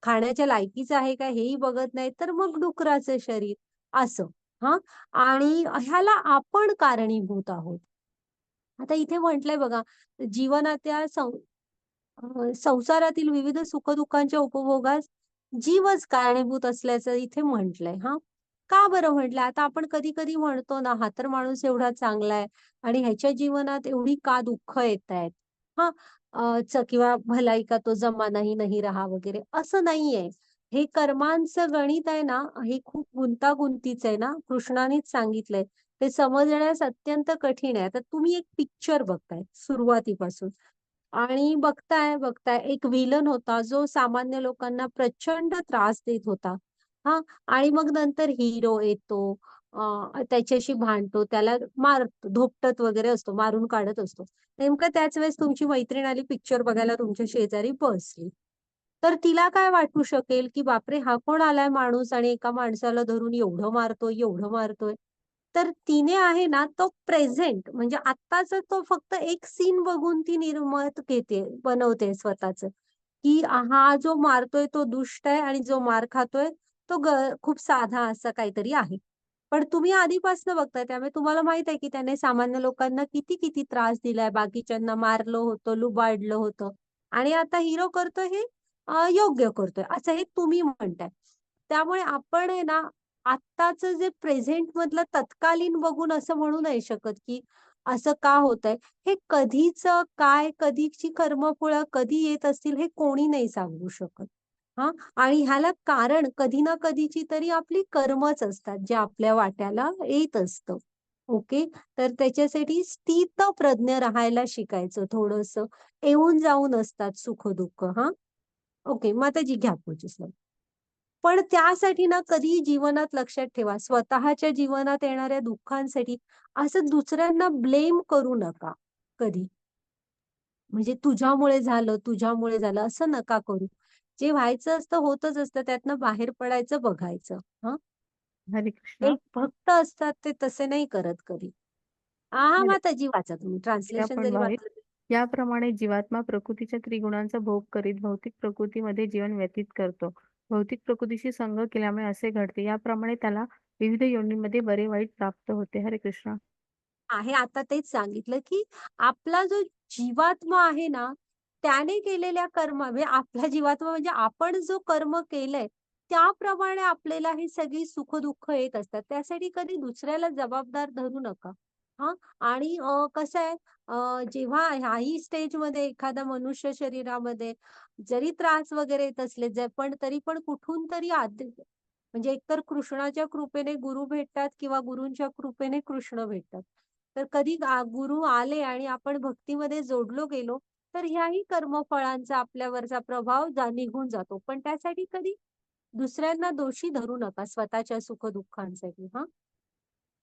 खाण्याच्या लायकीचं आहे का हेही बघत नाही, तर मग डुकराचे शरीर असं. हां. आणि ह्याला आपण कारणीभूत आहोत. आता इथे म्हटलंय बघा, जीवनाच्या संसारातील विविध सुख-दुःखांच्या उपभोगास जीवच कारणीभूत असल्याचं इथे म्हटलंय हां. का बरं म्हटलंय? आता आपण कधी-कधी म्हणतो ना, हा तर माणूस एवढा चांगला आहे आणि ह्याच्या जीवनात एवढी का दुःख येतायत? हां, किंवा भलाई का तो जमाना ही नहीं रहा वगैरे असं नाहीये. हे कर्मांचं गणित आहे ना, हे खूप गुंतागुंतीचं आहे ना, कृष्णानेच सांगितलंय. ते समजण्यास अत्यंत कठीण आहे. आता तुम्ही एक पिक्चर बघताय सुरुवातीपासून. आणि बघताय एक व्हिलन होता, जो सामान्य लोकांना प्रचंड त्रास देत होता. हां. आणि मग नंतर हिरो येतो, त्याच्याशी भांडतो, त्याला धोपटत वगैरे असतो, मारून काढत असतो. नेमकं त्याच वेळेस तुमची मैत्रीण आली पिक्चर बघायला तुमच्या शेजारी बसली. तर तिला काय वाटू शकेल, की बापरे! हा कोण आलाय माणूस आणि एका माणसाला धरून एवढं मारतोय, एवढं मारतोय. तर तिने आहे ना, तो प्रेझेंट म्हणजे आत्ताचा तो फक्त एक सीन बघून ती निर्मत बनवते स्वतःच, की हा जो मारतोय तो दुष्ट आहे आणि जो मार खातोय तो खूप साधा असा काहीतरी आहे. पण तुम्ही आधीपासून बघताय त्यामुळे तुम्हाला माहित आहे, की त्याने सामान्य लोकांना किती त्रास दिलाय, बाकीच्यांना मारलं होतं, लुबाडलं होतं आणि आता हिरो करतोय हे योग्य करतोय, असं हे तुम्ही म्हणताय. त्यामुळे आपण आहे ना, आत्ताचं जे प्रेझेंट मधलं तत्कालीन बघून असं म्हणू नाही शकत, की असं का होतंय? हे कधीचं काय, कधीची कर्मफळं कधी येत असतील हे कोणी नाही सांगू शकत. हां. आणि ह्याला कारण कधी ना कधीची तरी आपली कर्मच असतात, जे आपल्या वाट्याला येत असतं. ओके. तर त्याच्यासाठी स्थितप्रज्ञ राहायला शिकायचं थोडंसं. येऊन जाऊन असतात सुख-दुःख हां. ओके. माताजी घ्या पुढची स्लाईड. पण त्यासाठी ना कधीही जीवनात लक्षात ठेवा, स्वतःच्या जीवनात येणाऱ्या दुःखांसाठी असं दुसऱ्यांना ब्लेम करू नका कधी. म्हणजे तुझ्यामुळे झालं असं नका करू. जे व्हायचं असतं होतच असतं. त्यातनं बाहेर पडायचं बघायचं. हं. हरे कृष्ण. एक भक्त असतात ते तसे नाही करत कधी. हां, हरे माताजी वाचा तुम्ही. ते ट्रान्सलेशन आपण जरी पाहूया. वाचलं याप्रमाणे जीवात्मा प्रकृतीच्या त्रिगुणांचा भोग करीत भौतिक प्रकृतीमध्ये जीवन व्यतीत करतो. भौतिक प्रकृतीशी संग केल्यामुळे असे घडते. याप्रमाणे त्याला विविध योनींमध्ये बरे वाईट प्राप्त होते. हरे कृष्ण. आहे. आता तेच सांगितलं, की आपला जो जीवात्मा आहे ना, त्याने केलेल्या म्हणजे आपला जीवात्मा म्हणजे आपण जो कर्म केलंय, त्याप्रमाणे आपल्याला ही सगळी सुख-दुःख येत असतात. त्यासाठी कधी दुसऱ्याला जबाबदार धरू नका. हां. आणि कसं आहे, जेव्हा ह्याही स्टेजमध्ये एखाद्या मनुष्य शरीरामध्ये जरी त्रास वगैरे येत असले, पण तरी पण कुठून तरी म्हणजे एकतर कृष्णाच्या कृपेने गुरु भेटतात किंवा गुरूंच्या कृपेने कृष्ण भेटतात. तर कधी गुरु आले आणि आपण भक्तीमध्ये जोडलो गेलो, तर ह्याही कर्मफळांचा आपल्यावरचा प्रभाव निघून जातो. पण त्यासाठी कधी दुसऱ्यांना दोषी धरू नका स्वतःच्या सुख-दुःखांसाठी हां.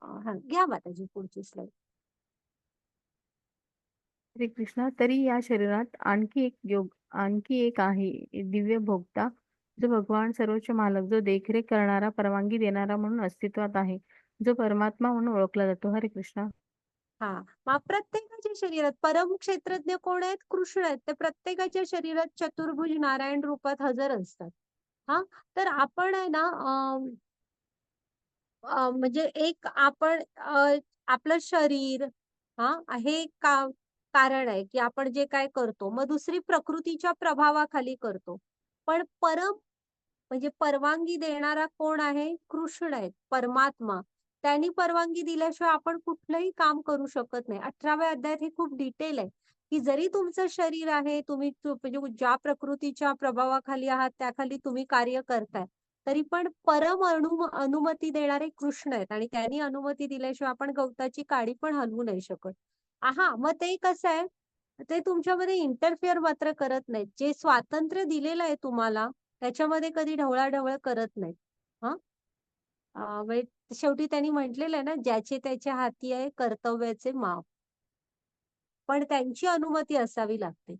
हां, घ्या माताजी पुढची स्लाईड. हरे कृष्ण. तरी या शरीरात आणखी एक आहे दिव्य भोगता, जो भगवान सर्वोच्च मालक, जो देखरेख करणारा, परवानगी देणारा म्हणून अस्तित्वात आहे, जो परमात्मा म्हणून ओळखला जातो. हरे कृष्ण. हां. मग प्रत्येकाच्या शरीरात परम क्षेत्रज्ञ कोण आहेत? कृष्ण आहेत. ते प्रत्येकाच्या शरीरात चतुर्भुज नारायण रूपात हजर असतात. हां. तर आपण आहे ना म्हणजे एक आपण आपलं शरीर हां, हे कारण आहे, की आपण जे काय करतो. मग दुसरी प्रकृतीच्या प्रभावाखाली करतो. पण म्हणजे परवानगी देणारा कोण आहे? कृष्ण आहेत, परमात्मा. त्यांनी परवानगी दिल्याशिवाय आपण कुठलंही काम करू शकत नाही. 18व्या अध्यायात हे खूप डिटेल आहे, की जरी तुमचं शरीर आहे, तुम्ही म्हणजे ज्या प्रकृतीच्या प्रभावाखाली आहात, त्याखाली तुम्ही कार्य करताय. तरी पण अनुमती देणारे कृष्ण आहेत आणि त्यांनी अनुमती दिल्याशिवाय आपण गवताची काडी पण हलवू नाही शकत. मग ते कसं आहे, ते तुमच्यामध्ये इंटरफिअर मात्र करत नाहीत. जे स्वातंत्र्य दिलेलं आहे तुम्हाला, त्याच्यामध्ये कधी ढवळाढवळ करत नाहीत. हां. म्हणजे शेवटी त्यांनी म्हटलेलं आहे ना, ज्याचे त्याच्या हाती आहे कर्तव्याचे माप. पण त्यांची अनुमती असावी लागते.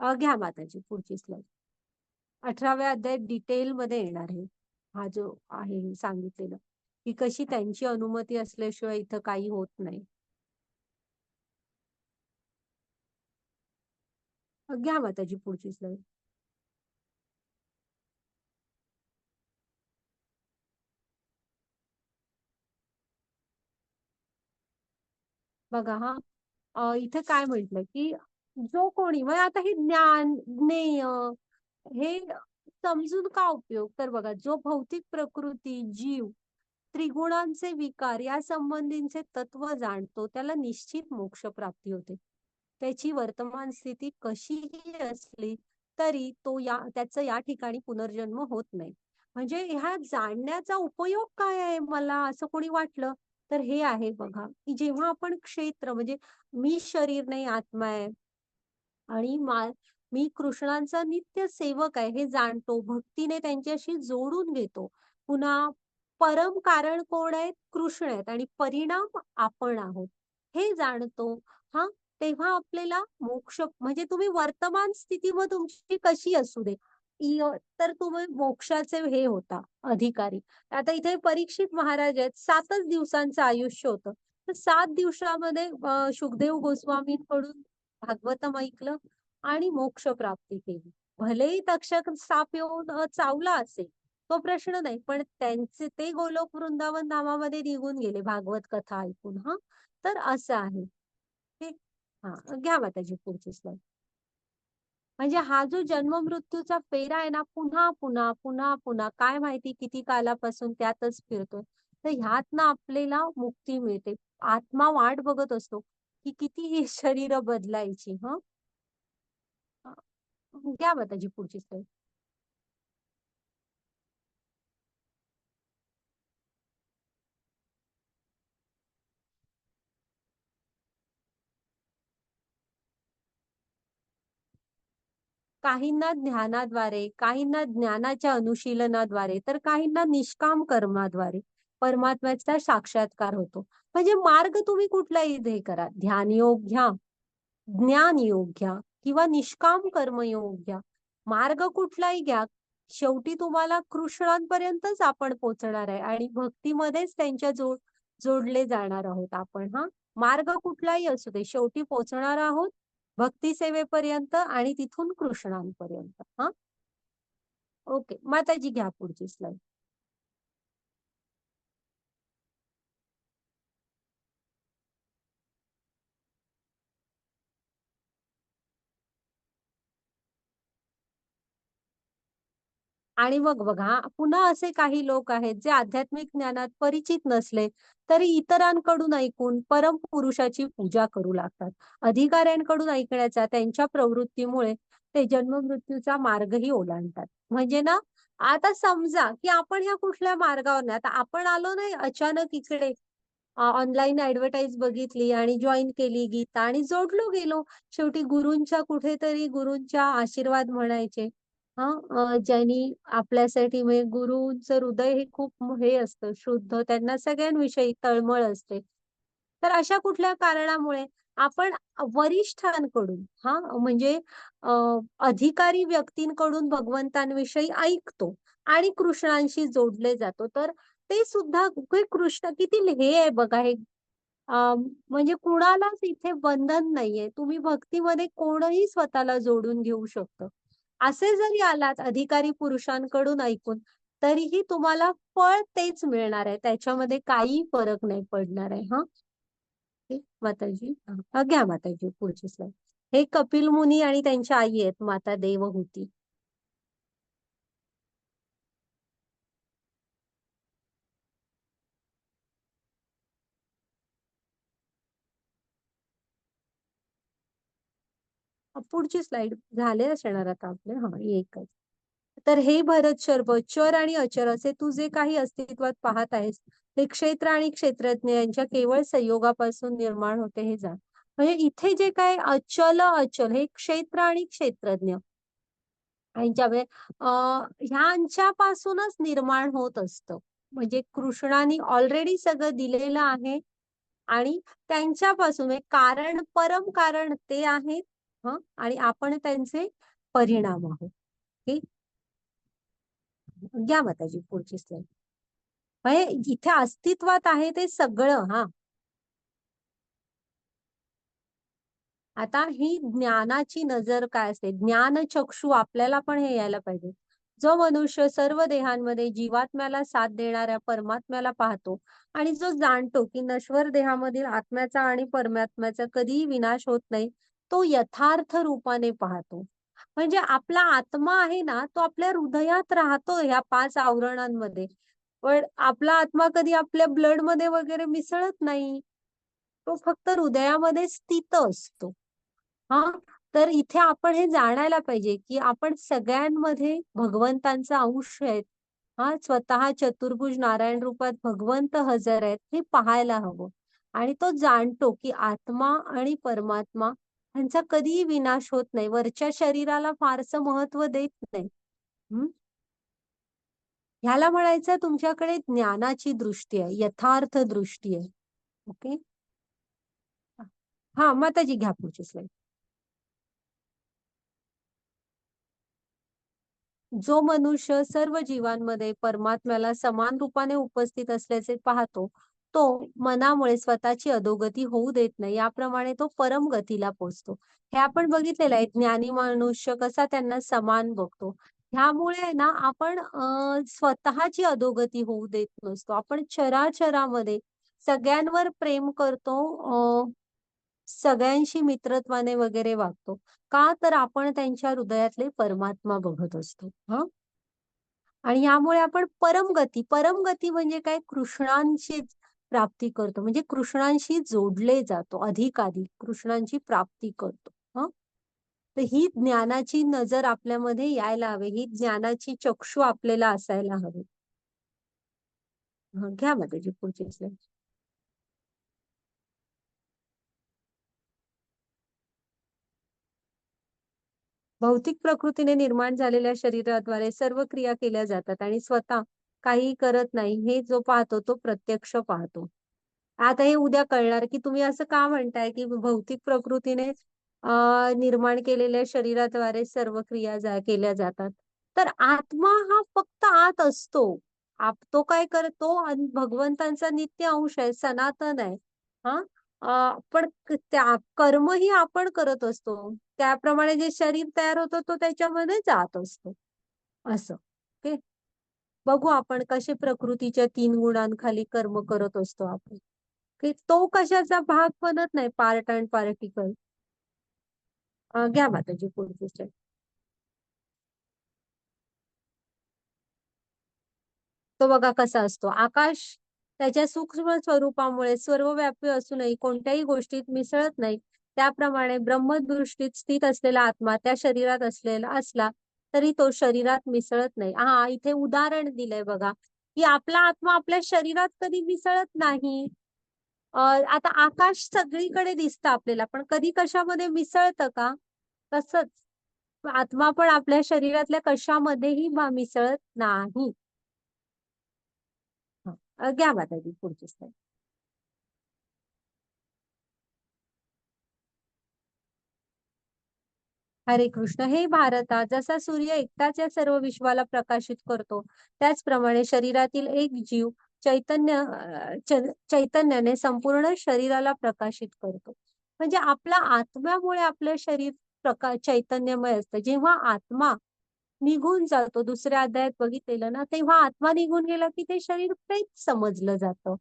घ्या माताजी पुढची स्लाईड. 18व्या अध्यायात डिटेलमध्ये येणार आहे. हा जो आहे हे सांगितलेलं, की कशी त्यांची अनुमती असल्याशिवाय इथं काही होत नाही. घ्या माताजी पुढची स्लाईड. बघा इथे काय म्हटलंय, की जो कोणी म्हणजे आता हे ज्ञान, ज्ञेय हे समजून का उपयोग? तर बघा, जो भौतिक प्रकृती, जीव, त्रिगुणांचे विकार या संबंधीचे तत्व जाणतो, त्याला निश्चित मोक्ष प्राप्ती होते. त्याची वर्तमान स्थिती कशीही असली तरी त्याचं या ठिकाणी पुनर्जन्म होत नाही. म्हणजे ह्या जाणण्याचा उपयोग काय आहे मला असं कोणी वाटलं, तर हे आहे बघा, की जेव्हा आपण क्षेत्र म्हणजे मी शरीर नाही आत्मा आहे आणि मी कृष्णांचा नित्य सेवक आहे हे जाणतो, भक्तीने त्यांच्याशी जोडून घेतो. पुन्हा परम कारण कोण आहेत? कृष्ण आहेत आणि परिणाम आपण आहोत. हे जाणतो हां, तेव्हा आपल्याला मोक्ष म्हणजे तुम्ही वर्तमान स्थिती मग तुमची कशी असू दे, तर तुम्ही मोक्षाचे हे होता अधिकारी. आता इथे परीक्षित महाराज आहेत, 7च दिवसांचं आयुष्य होतं. तर 7 दिवसामध्ये शुकदेव गोस्वामींकडून भागवतम ऐकलं आणि मोक्ष प्राप्ती केली. भलेही तक्षक साप येऊन चावला असेल, तो प्रश्न नाही. पण त्यांचे ते गोलोक वृंदावन धामामध्ये निघून गेले भागवत कथा ऐकून हां. तर असं आहे. ठीक. घ्या माताजी पुढची स्लाईड. म्हणजे हा जो जन्म-मृत्यूचा फेरा आहे ना, पुन्हा काय माहिती किती कालापासून त्यातच फिरतोय. तर ह्यातनं आपल्याला मुक्ती मिळते. आत्मा वाट बघत असतो, की किती ही शरीरं बदलायची हं. घ्या माताजी पुढची स्लाईड. काहींना ध्यानाद्वारे, काहींना ज्ञानाच्या अनुशीलनाद्वारे, तर काहींना निष्काम कर्माद्वारे परमात्म्याचा साक्षात्कार होतो. म्हणजे मार्ग तुम्ही कुठलाही हे करा. ध्यान योग घ्या, ज्ञान योग घ्या किंवा निष्काम कर्मयोग घ्या. मार्ग कुठलाही घ्या, शेवटी तुम्हाला कृष्णांपर्यंतच आपण पोहोचणार आहे आणि भक्तीमध्येच त्यांच्या जोडले जाणार आहोत आपण हां. मार्ग कुठलाही असू दे, शेवटी पोहोचणार आहोत भक्ती सेवेपर्यंत आणि तिथून कृष्णांपर्यंत हां. ओके. माताजी घ्या पुढची स्लाईड. आणि मग बघा पुन्हा असे काही लोक आहेत जे आध्यात्मिक ज्ञानात परिचित नसले तरी इतरांकडून ऐकून परमपुरुषाची पूजा करू लागतात. अधिकाऱ्यांकडून ऐकण्याचा त्यांच्या प्रवृत्तीमुळे ते जन्म-मृत्यूचा मार्गही ओलांडतात. म्हणजे ना, आता समजा की आपण ह्या कुठल्या मार्गावर नाही. आता आपण आलो नाही अचानक इकडे ऑनलाईन ॲडव्हर्टाइज बघितली आणि जॉइन केली गीता आणि जोडलो गेलो. शेवटी गुरूंच्या कुठेतरी गुरूंच्या आशीर्वाद म्हणायचे. ज्यांनी आपल्यासाठी म्हणजे गुरूंचं हृदय हे खूप हे असतं शुद्ध, त्यांना सगळ्यांविषयी तळमळ असते. तर अशा कुठल्या कारणामुळे आपण वरिष्ठांकडून म्हणजे अ, अधिकारी व्यक्तींकडून भगवंतांविषयी ऐकतो आणि कृष्णांशी जोडले जातो. तर ते सुद्धा कृष्ण किती हे आहे बघा हे म्हणजे कुणालाच इथे बंधन नाहीये. तुम्ही भक्तीमध्ये कोणही स्वतःला जोडून घेऊ शकतं. असे जरी आलात अधिकारी पुरुषांकडून ऐकून, तरीही तुम्हाला फळ तेच मिळणार आहे. त्याच्यामध्ये काही फरक नाही पडणार आहे हां. ठीक माताजी. घ्या माताजी पुढची स्लाईड. हे कपिल मुनी आणि त्यांच्या आई आहेत माता देवहूती. पुढची स्लाइड झाले असणार आता आपले. हा, एकच. तर हे भरत शर्व चर आणि अचर असे तू जे काही अस्तित्वात पाहत आहेस ते क्षेत्र आणि क्षेत्रज्ञ यांच्या केवळ संयोगापासून निर्माण होते हे जाण. म्हणजे इथे जे काय अचल अचल हे क्षेत्र आणि क्षेत्रज्ञ यांच्या ह्यांच्यापासूनच निर्माण होत असतं. म्हणजे कृष्णाने ऑलरेडी सगळं दिलेलं आहे आणि त्यांच्यापासून म्हणजे कारण परम कारण ते आहेत. आणि आपण त्यांचे परिणाम आहोत. ठीक. घ्या माताजी पुढची स्लाइड. म्हणजे इथे अस्तित्वात आहे ते सगळं. हा, आता ही ज्ञानाची नजर काय असते, ज्ञान चक्षु आपल्याला पण हे यायला पाहिजे. जो मनुष्य सर्व देहांमध्ये जीवात्म्याला साथ देणाऱ्या परमात्म्याला पाहतो आणि जो जाणतो की नश्वर देहामधील आत्म्याचा आणि परमात्म्याचा कधीही विनाश होत नाही, तो यथार्थ रूपाने पाहतो. म्हणजे आपला आत्मा आहे ना, तो आपल्या हृदयात राहतो ह्या 5 आवरणांमध्ये. पण आपला आत्मा कधी आपल्या ब्लड मध्ये वगैरे मिसळत नाही. तो फक्त हृदयामध्ये स्थित असतो. हा, तर इथे आपण हे जाणायला पाहिजे की आपण सगळ्यांमध्ये भगवंतांचा अंश आहेत. हा, स्वतः चतुर्भुज नारायण रूपात भगवंत हजर आहेत हे पाहायला हवं. आणि तो जाणतो की आत्मा आणि परमात्मा यांचा कधीही विनाश होत नाही. वरच्या शरीराला फारसं महत्व देत नाही. हम्म. ह्याला म्हणायचं तुमच्याकडे ज्ञानाची दृष्टी आहे, यथार्थ दृष्टी आहे. ओके. हा, माताजी घ्या पुढची स्लाइड. जो मनुष्य सर्व जीवांमध्ये परमात्म्याला समान रूपाने उपस्थित असल्याचे पाहतो, तो मनामुळे स्वतःची अधोगती होऊ देत नाही. याप्रमाणे तो परम गतीला पोहोचतो. हे आपण बघितलेलं आहे. ज्ञानी मनुष्य कसा त्यांना समान बघतो. ह्यामुळे ना आपण स्वतःची अधोगती होऊ देत नसतो. आपण चराचरामध्ये सगळ्यांवर प्रेम करतो. सगळ्यांशी मित्रत्वाने वगैरे वागतो. का तर आपण त्यांच्या हृदयातले परमात्मा बघत असतो. आणि यामुळे आपण परमगती, परमगती म्हणजे काय, कृष्णांची प्राप्ती करतो. म्हणजे कृष्णांशी जोडले जातो, अधिकाधिक कृष्णांची प्राप्ती करतो. तर ही ज्ञानाची नजर आपल्यामध्ये यायला हवी, ही ज्ञानाची चक्षु आपल्याला असायला हवी. घ्या माझी पुढची स्लाइड. भौतिक प्रकृतीने निर्माण झालेल्या शरीराद्वारे सर्व क्रिया केल्या जातात आणि स्वतः काही करत नाही हे जो पाहतो तो प्रत्यक्ष पाहतो. आता हे उद्या कळणार की तुम्ही असं का म्हणताय की भौतिक प्रकृतीने निर्माण केलेल्या शरीराद्वारे सर्व क्रिया केल्या जातात. तर आत्मा हा फक्त आत असतो. तो काय करतो, भगवंतांचा नित्य अंश आहे, सनातन आहे. हा, पण त्या कर्म ही आपण करत असतो. त्याप्रमाणे जे शरीर तयार होतं तो त्याच्यामध्ये जात असतो. असं. ओके. बघू आपण कसे प्रकृतीच्या 3 गुणांखाली कर्म करत असतो आपण. की तो कशाचा भाग बनत नाही, पार्ट अँड पार्टिकल. घ्या माताजी पुढची स्टेप. तो बघा कसा असतो. आकाश त्याच्या सूक्ष्म स्वरूपामुळे सर्वव्यापी असूनही कोणत्याही गोष्टीत मिसळत नाही. त्याप्रमाणे ब्रह्मदृष्टीत स्थित असलेला आत्मा त्या शरीरात असलेला असला तरी तो शरीरात मिसळत नाही. हा, इथे उदाहरण दिलंय बघा की आपला आत्मा आपल्या शरीरात कधी मिसळत नाही. आता आकाश सगळीकडे दिसतं आपल्याला, पण कधी कशामध्ये मिसळतं का? तसंच आत्मा पण आपल्या शरीरातल्या कशामध्येही मिसळत नाही. घ्या माताजी पुढची स्लाइड. हरे कृष्ण. हे भारता, जसा सूर्य एकटाच या सर्व विश्वाला प्रकाशित करतो, त्याचप्रमाणे शरीरातील एक जीव चैतन्याने संपूर्ण शरीराला प्रकाशित करतो. म्हणजे आपल्या आत्म्यामुळे आपलं शरीर चैतन्यमय असतं. जेव्हा आत्मा निघून जातो, दुसऱ्या अध्यायात बघितलेलं ना, तेव्हा आत्मा निघून गेला की ते शरीर प्रेत समजलं जातं.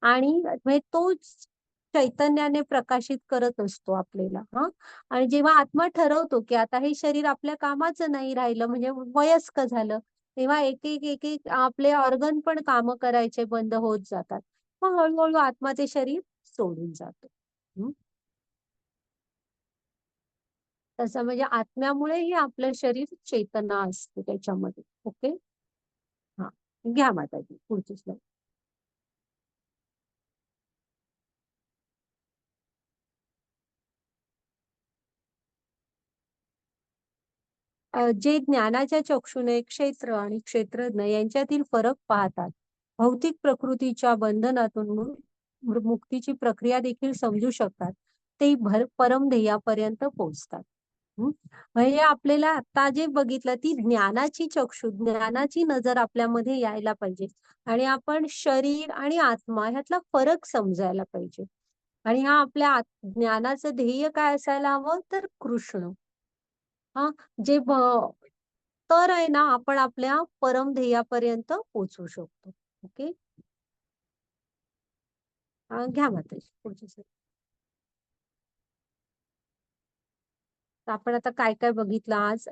आणि म्हणजे तोच चैतन्याने प्रकाशित करत असतो आपल्याला. आणि जेव्हा आत्मा ठरवतो की आता हे शरीर आपल्या कामाचं नाही राहिलं, म्हणजे वयस्क झालं, तेव्हा एक एक एक एक आपले ऑर्गन पण काम करायचे बंद होत जातात. मग हळूहळू आत्मा ते शरीर सोडून जातो. तसं म्हणजे आत्म्यामुळेही आपलं शरीर चेतना असते त्याच्यामध्ये. ओके. हा, घ्या माताजी पुढची स्लाइड. जे ज्ञानाच्या चक्षुने क्षेत्र आणि क्षेत्रज्ञ यांच्यातील फरक पाहतात, भौतिक प्रकृतीच्या बंधनातून मुक्तीची प्रक्रिया देखील समजू शकतात, ते परमध्येयापर्यंत पोहोचतात. हं? म्हणजे आपल्याला आता जे बघितलं ती ज्ञानाची चक्षु, ज्ञानाची नजर आपल्यामध्ये यायला पाहिजे आणि आपण शरीर आणि आत्मा ह्यातला फरक समजायला पाहिजे. आणि हा आपल्या ज्ञानाचं ध्येय काय असायला हवं तर कृष्ण. हा, जे तर आहे ना आपण आपल्या परम ध्येयापर्यंत पोहोचू शकतो. ओके. घ्या माताजी पुढची slide. तर आपण आता काय काय बघितलं आज.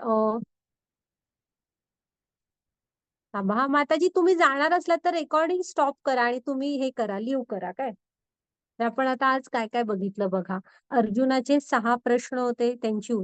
थांबा हा माताजी, तुम्ही जाणार असला तर रेकॉर्डिंग स्टॉप करा आणि तुम्ही हे करा, लिव्ह करा काय. तर आपण आता आज काय काय बघितलं बघा. अर्जुनाचे 6 प्रश्न होते, त्यांची